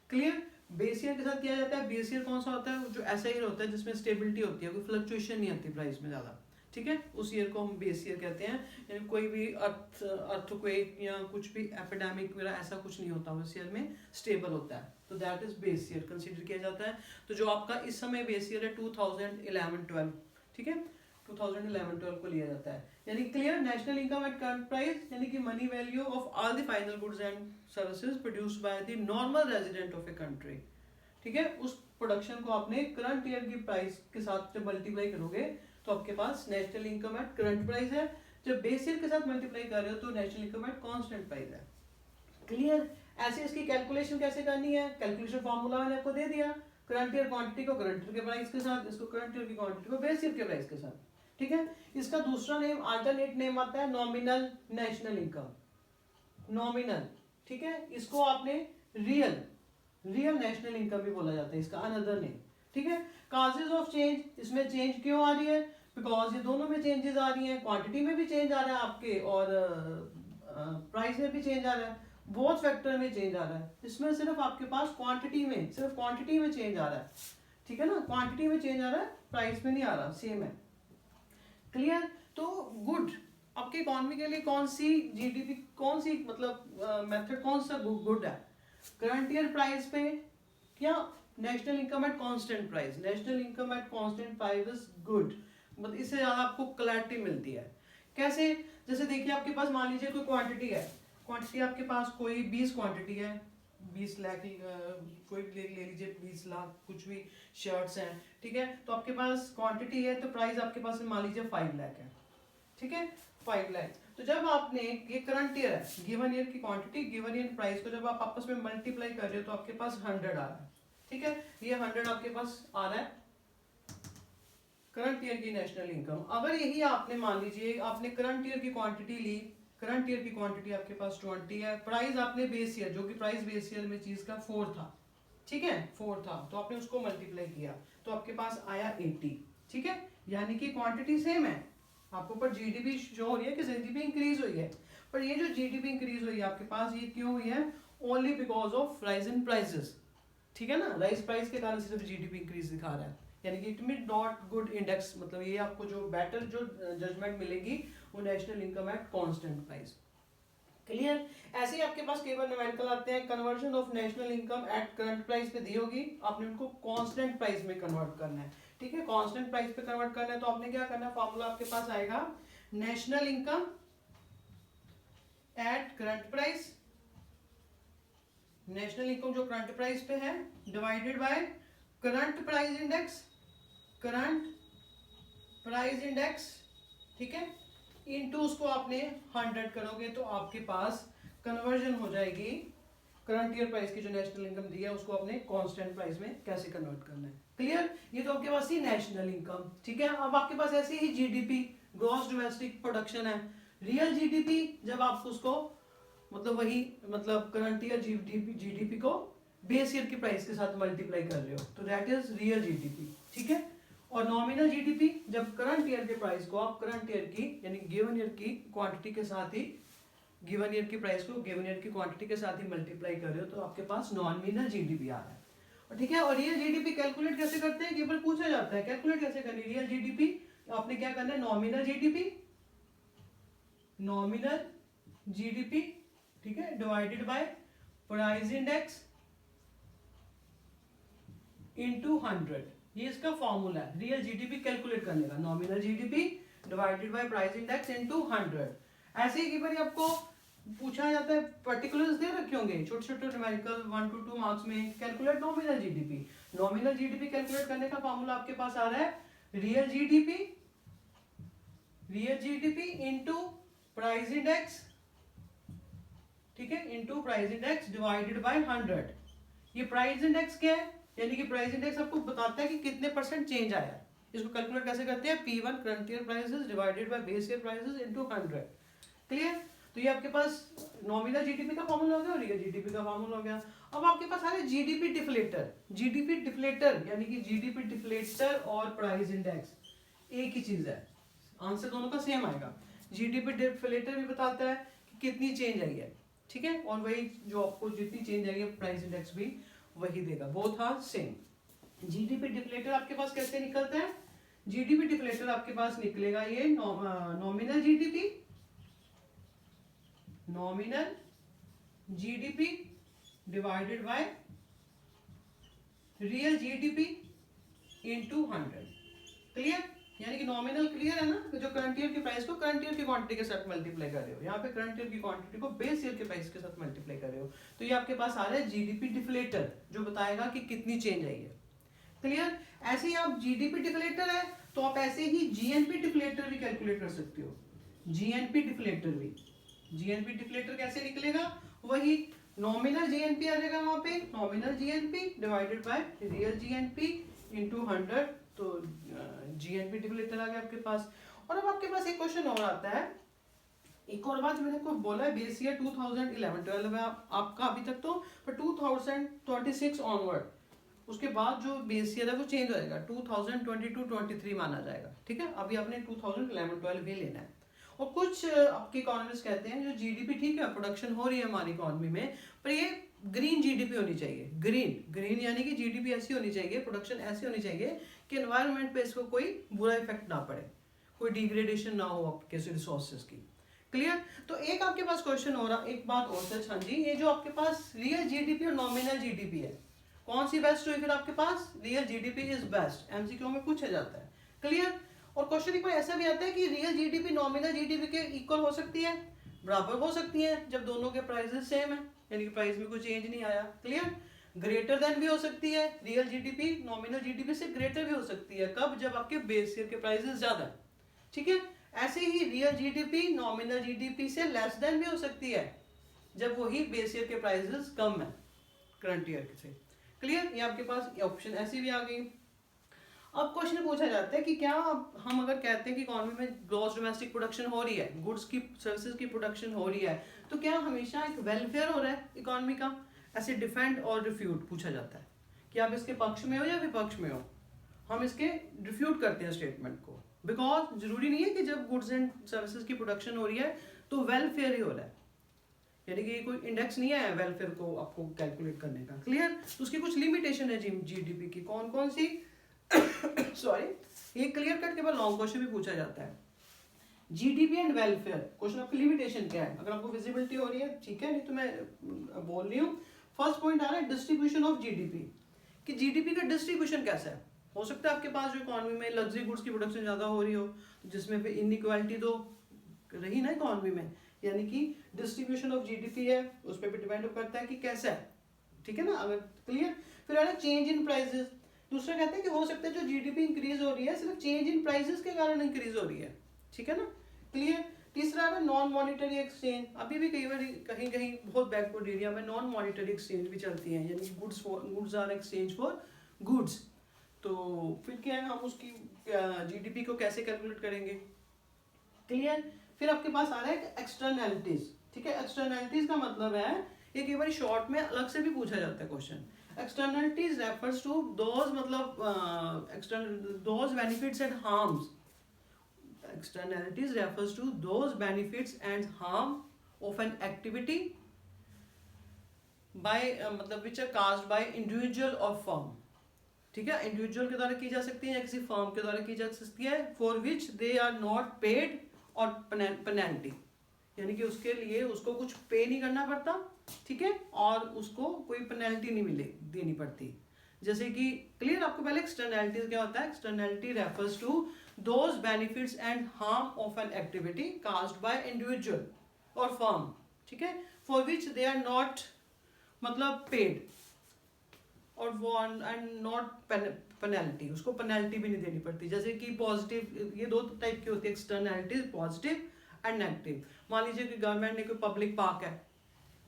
Clear? Base year के साथ किया जाता है। बेस ईयर कौन सा होता है? जो ऐसा ईयर होता है जिसमें स्टेबिलिटी होती है, कोई फ्लक्चुएशन नहीं आती प्राइस में ज्यादा, ठीक है, उस ईयर को हम बेस ईयर कहते हैं। यानी कोई भी अर्थक्वेक या कुछ भी एपिडेमिक वगैरह ऐसा कुछ नहीं होता, उस ईयर में स्टेबल होता है, तो that is base year consider किया जाता है। तो जो आपका इस समय बेस ईयर है 2011-12, ठीक है, 2011-12 को लिया जाता है। यानी clear? National income at current price यानी कि money value of all the final goods and services produced by the normal resident of a country, ठीक है, उस प्रोडक्शन को आपने करंट ईयर की प्राइस के साथ जब मल्टीप्लाई करोगे तो आपके पास national income at current price है। जब बेस ईयर के साथ मल्टीप्लाई कर रहे हो तो national income at constant price है। क्लियर? ऐसे इसकी कैलकुलेशन कैसे करनी है? कैलकुलेशन फॉर्मूला मैंने आपको दे दिया, करंट ईयर क्वांटिटी को करंट ईयर के प्राइस के साथ, इसको करंट ईयर की क्वांटिटी को बेस ईयर के प्राइस के साथ, ठीक है। इसका दूसरा नेम, अल्टरनेट नेम आता है नॉमिनल नेशनल इनकम, नॉमिनल, ठीक है, इसको आपने रियल नेशनल इनकम भी बोला जाता है, इसका अनदर नेम, ठीक है। काजेज ऑफ चेंज, इसमें चेंज क्यों आ रही है? बिकॉज ये दोनों में चेंजेस आ रही हैं, क्वांटिटी में भी चेंज आ रहा है आपके और प्राइस में भी चेंज आ रहा है, बोथ फैक्टर में चेंज आ रहा है। इसमें सिर्फ आपके पास क्वांटिटी में चेंज आ रहा है, ठीक है ना, क्वांटिटी में चेंज आ रहा है, प्राइस में नहीं आ रहा, सेम है। क्लियर? तो गुड, आपके इकोनॉमी के लिए कौन सी जीडीपी, कौन सी मतलब मेथड कौन सा गुड है? करंट ईयर प्राइस पे या national income at constant price? National income at constant price is good, मतलब इससे ज्यादा आपको क्लैरिटी मिलती है। कैसे? जैसे देखिए आपके पास मान लीजिए कोई क्वांटिटी है, क्वांटिटी आपके पास कोई 20 क्वांटिटी है, 20 लाख कोई ले लीजिए, 20 लाख कुछ भी शर्ट्स हैं, ठीक है, तो आपके पास क्वांटिटी है तो प्राइस आपके पास मान लीजिए 5 लाख है, ठीक है, 5 लाख। तो जब आपने ये करंट ईयर है, गिवन ईयर की क्वांटिटी गिवन ईयर प्राइस को जब आप आपस में मल्टीप्लाई कर रहे हो तो आपके पास 100 आ रहा है, ठीक है, ये 100 आपके पास आ रहा है करंट ईयर की नेशनल इनकम। अगर यही आपने मान लीजिए आपने करंट ईयर की क्वांटिटी ली, करंट ईयर की क्वांटिटी आपके पास 20 है, प्राइस आपने बेस ईयर, जो कि प्राइस बेस ईयर में चीज का 4 था, ठीक है, 4 था, तो आपने उसको मल्टीप्लाई किया तो आपके पास आया 80, ठीक है, यानी कि क्वांटिटी सेम है, आपको पर जीडीपी शो हो रही है कि जीडीपी इंक्रीज हुई है, पर ये जो जीडीपी इंक्रीज हुई है आपके पास, ये क्यों हुई है? Only because of rise in prices, ठीक है ना, राइज प्राइस के कारण सिर्फ जीडीपी इंक्रीज दिखा रहा है, यानी कि it mean not good index, मतलब ये आपको जो बेटर जो जजमेंट मिलेगी वो national income at constant price. Clear? ऐसे ही आपके पास केवल न्यूमेरिकल आते हैं, conversion of national income at current price पे दी होगी, आपने उनको कांस्टेंट प्राइस में कन्वर्ट करना है, ठीक है, कांस्टेंट प्राइस पे कन्वर्ट करना है तो आपने क्या करना है, फॉर्मूला आपके पास आएगा national income at current price, national income जो करंट प्राइस पे है divided by current price index, current price index, ठीक है, इनटू उसको आपने 100 करोगे तो आपके पास कन्वर्जन हो जाएगी करंट ईयर प्राइस की जो नेशनल इनकम दी है उसको आपने कांस्टेंट प्राइस में कैसे कन्वर्ट करना है। क्लियर? ये तो आपके पास ही नेशनल इनकम, ठीक है। अब आपके पास ऐसे ही जीडीपी, ग्रॉस डोमेस्टिक प्रोडक्शन है, रियल जीडीपी, जब आप उसको मतलब वही मतलब करंट ईयर जीडीपी को बेस ईयर की प्राइस के साथ मल्टीप्लाई कर रहे हो तो दैट इज रियल जीडीपी, ठीक है। और नॉमिनल जीडीपी, जब करंट ईयर के प्राइस को आप करंट ईयर की यानी गिवन ईयर की क्वांटिटी के साथ ही, गिवन ईयर की प्राइस को गिवन ईयर की क्वांटिटी के साथ ही मल्टीप्लाई कर रहे हो तो आपके पास नॉमिनल जीडीपी आ रहा है, और ठीक है। और रियल जीडीपी कैलकुलेट कैसे करते हैं, केवल पूछा जाता है कैलकुलेट कैसे करनी रियल जीडीपी, आपने क्या करना है, नॉमिनल जीडीपी, ठीक है, divided by price index into 100, ये इसका फॉर्मूला है रियल जीडीपी कैलकुलेट करने का, nominal GDP divided by price index into 100। ऐसे ही बार आपको पूछा जाता है, पर्टिकुलर्स दे रखे होंगे छोटे छोटे न्यूमेरिकल 1 to 2 मार्क्स में, calculate nominal GDP, nominal GDP calculate करने का फॉर्मूला आपके पास आ रहा है real GDP into price index, ठीक है, into price index divided by 100। ये प्राइस इंडेक्स क्या है, यानी कि प्राइस इंडेक्स आपको बताता है कि कितने परसेंट चेंज आया है। इसको कैलकुलेट कैसे करते हैं, P1 current year prices divided by base year prices into 100। Clear. तो ये आपके पास नॉमिनल जीडीपी का फॉर्मूला हो गया और रियल जीडीपी का फॉर्मूला हो गया। अब आपके पास आ रहा है जीडीपी डिफ्लेटर। जीडीपी डिफ्लेटर यानी कि जीडीपी डिफ्लेटर और प्राइस इंडेक्स एक ही चीज है, आंसर दोनों का सेम आएगा। जीडीपी डिफ्लेटर भी बताता है कि कितनी चेंज आई है, ठीक है, और वही जो आपको जितनी चेंज आई है प्राइस इंडेक्स भी वही देगा, both are same. GDP deflator आपके पास कैसे निकलता है, जीडीपी डिफ्लेटर आपके पास निकलेगा ये nominal GDP, nominal GDP divided by real GDP into 100। Clear, यानी कि नॉमिनल क्लियर है ना, तो जो करंट ईयर की प्राइस को करंट ईयर की क्वांटिटी के साथ मल्टीप्लाई कर रहे हो, यहाँ पे करंट ईयर की क्वांटिटी को बेस ईयर के प्राइस के साथ मल्टीप्लाई कर रहे हो, तो ये आपके पास आ रहा है जीडीपी डिफ्लेटर जो बताएगा कि कितनी चेंज आई है। क्लियर। ऐसे ही आप जीडीपी डिफ्लेटर है तो आप ऐसे ही जीएनपी डिफ्लेटर भी कैलकुलेट कर सकते हो। जीएनपी डिफ्लेटर भी, जीएनपी डिफ्लेटर कैसे निकलेगा, वही नॉमिनल जीएनपी आ जाएगा वहां पे, nominal GNP divided by real GNP into 100, तो जीएनपी डिफ्लेटर आ गया आपके पास। और अब आपके पास एक क्वेश्चन और आता है, एक और बात मैंने आपको बोला है, बेस ईयर 2011-12 है आपका अभी तक, तो पर 2026 ऑनवर्ड उसके बाद जो बेस ईयर है वो चेंज हो जाएगा, 2022-23 माना जाएगा, ठीक है। अभी आपने 2011-12 भी लेना है। और कुछ आपके इकोनॉमिस्ट कहते हैं जो जीडीपी, ठीक है, प्रोडक्शन हो रही है हमारी इकोनॉमी में, पर ये ग्रीन जीडीपी होनी चाहिए। ग्रीन, ग्रीन यानी कि जीडीपी ऐसी होनी चाहिए, प्रोडक्शन ऐसी होनी चाहिए कि एनवायरनमेंट पे इसको कोई बुरा इफेक्ट ना पड़े, कोई डिग्रेडेशन ना हो आपके रिसोर्सेज की। क्लियर। तो एक आपके पास क्वेश्चन हो रहा, एक बात और सच, हाँ जी, ये जो आपके पास रियल जीडीपी और नॉमिनल जीडीपी है, कौन सी बेस्ट हुई फिर आपके पास, real GDP is best, MCQ में पूछा जाता है। क्लियर। और क्वेश्चन एक बार ऐसा भी आता है कि रियल जीडीपी नॉमिनल जीडीपी के इक्वल हो सकती है, बराबर हो सकती है जब दोनों के प्राइसेस सेम है, यानी कि प्राइस में कोई चेंज नहीं आया। क्लियर। ग्रेटर देन भी हो सकती है, रियल जीडीपी नॉमिनल जीडीपी से ग्रेटर भी हो सकती है, कब, जब आपके बेस ईयर के प्राइसेस ज्यादा है, ठीक है। ऐसे ही रियल जीडीपी नॉमिनल जीडीपी से लेस देन भी हो सकती है जब वही बेस ईयर के प्राइसेस कम है करंट ईयर से। क्लियर। ये आपके पास ऑप्शन ऐसी भी आ गई। अब क्वेश्चन पूछा जाता है कि क्या हम अगर कहते हैं कि इकोनॉमी में ग्रॉस डोमेस्टिक प्रोडक्शन हो रही है, गुड्स की सर्विसेज की प्रोडक्शन हो रही है, तो क्या हमेशा एक वेलफेयर हो रहा है इकोनॉमी का, ऐसे डिफेंड और रिफ्यूट पूछा जाता है कि आप इसके पक्ष में हो या विपक्ष में हो। हम इसके रिफ्यूट करते हैं स्टेटमेंट को, बिकॉज जरूरी नहीं है कि जब गुड्स एंड सर्विसेज की प्रोडक्शन हो रही है तो वेलफेयर ही हो रहा है, यानी कि कोई इंडेक्स नहीं है वेलफेयर को आपको कैलकुलेट करने का। क्लियर। तो उसकी कुछ लिमिटेशन है जीडीपी की, कौन कौन सी सॉरी, ये क्लियर कट के बाद लॉन्ग क्वेश्चन भी पूछा जाता है। जीडीपी एंड वेलफेयर क्वेश्चन, आपकी लिमिटेशन क्या है, अगर आपको विजिबिलिटी हो रही है ठीक है, नहीं तो मैं बोल रही हूँ। फर्स्ट पॉइंट आ रहा है डिस्ट्रीब्यूशन ऑफ जीडीपी, कि जीडीपी का डिस्ट्रीब्यूशन कैसा है। हो सकता है आपके पास जो इकोनॉमी में लग्जरी गुड्स की प्रोडक्शन ज्यादा हो रही हो, जिसमें फिर इनइक्वालिटी तो रही ना इकोनॉमी में, यानी कि डिस्ट्रीब्यूशन ऑफ जीडीपी है उस पर भी डिपेंड करता है कि कैसा है, ठीक है ना। अगर क्लियर। फिर आ रहा है चेंज इन प्राइसेस, दूसरा कहते हैं कि हो सकता है जो जीडीपी इंक्रीज हो रही है सिर्फ चेंज इन प्राइसेस के कारण इंक्रीज हो रही है, ठीक है ना। क्लियर। तीसरा है नॉन मॉनिटरी एक्सचेंज, अभी भी कई बार कहीं कहीं बहुत बैकवर्ड एरिया में नॉन मॉनिटरी एक्सचेंज भी चलती है, यानी goods are exchange for goods. तो फिर क्या है, हम उसकी जीडीपी को कैसे कैलकुलेट करेंगे। क्लियर। फिर आपके पास आ रहा है एक्सटर्नैलिटीज, ठीक है। एक्सटर्नैलिटीज का मतलब है, ये कई बार शॉर्ट में अलग से भी पूछा जाता है question. Externalities refers to those, मतलब those benefits and harms, externalities refers to those benefits and harm of an activity by मतलब which are caused by individual or firm, ठीक है। इंडिविजुअल के द्वारा की जा सकती है या किसी फर्म के द्वारा की जा सकती है, for which they are not paid और पेनल्टी, यानी कि उसके लिए उसको कुछ पे नहीं करना पड़ता, ठीक है, और उसको कोई पेनल्टी नहीं मिले देनी पड़ती। जैसे कि क्लियर, आपको पहले एक्सटर्नैलिटीज क्या होता है, externality refers to those benefits and harm of an activity caused by individual or firm, ठीक है, for which they are not मतलब paid और and not penalty, उसको पेनल्टी भी नहीं देनी पड़ती। जैसे कि पॉजिटिव, ये दो टाइप की होती है एक्सटर्नैलिटीज, पॉजिटिव एंड नेगेटिव। मान लीजिए कि गवर्नमेंट ने कोई पब्लिक पार्क है,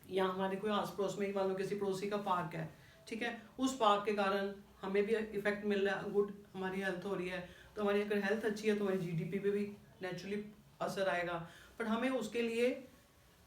या हमारे कोई आस पड़ोस में ही मान लो किसी पड़ोसी का पार्क है, ठीक है, उस पार्क के कारण हमें भी इफेक्ट मिल रहा है, गुड हमारी हेल्थ हो रही है, तो हमारी अगर हेल्थ अच्छी है तो हमारी जीडीपी पे भी नेचुरली असर आएगा। बट हमें उसके लिए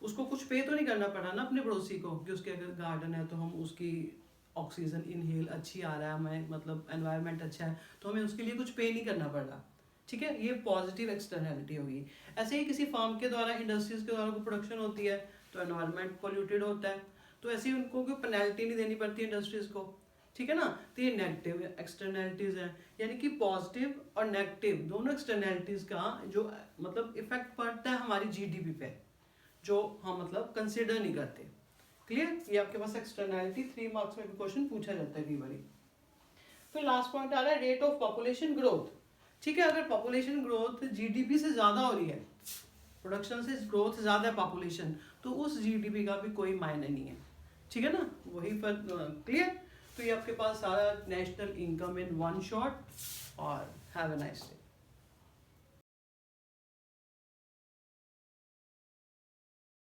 उसको कुछ पे तो नहीं करना पड़ा ना अपने पड़ोसी को, कि उसके अगर गार्डन है तो हम उसकी ऑक्सीजन इनहेल अच्छी आ रहा है, हमें मतलब एनवायरनमेंट अच्छा है तो हमें उसके लिए कुछ पे नहीं करना पड़ रहा, ठीक है, ये पॉजिटिव एक्सटर्नैलिटी होगी। ऐसे ही किसी फार्म के द्वारा, इंडस्ट्रीज के द्वारा कोई प्रोडक्शन होती है तो एनवायरनमेंट पोल्यूटेड होता है, तो ऐसे ही उनको कोई पेनल्टी नहीं देनी पड़ती इंडस्ट्रीज को, ठीक है ना। तो ये नेगेटिव एक्सटर्नैलिटीज हैं, यानी कि पॉजिटिव और नेगेटिव दोनों एक्सटर्नैलिटीज का जो मतलब इफेक्ट पड़ता है हमारी जीडीपी पे, जो हम मतलब कंसिडर नहीं करते। क्लियर, ये आपके पास एक्सटर्नैलिटी 3 मार्क्स में भी क्वेश्चन पूछा जाता है कई बार। फिर लास्ट पॉइंट आ रहा है रेट ऑफ पॉपुलेशन ग्रोथ, ठीक है, अगर पॉपुलेशन ग्रोथ जीडीपी से ज्यादा हो रही है, प्रोडक्शन से ग्रोथ ज्यादा है पॉपुलेशन, तो उस जीडीपी का भी कोई मायने नहीं है, ठीक है ना, वही पर। क्लियर, तो ये आपके पास सारा national income in one shot, और हैव अ नाइस डे।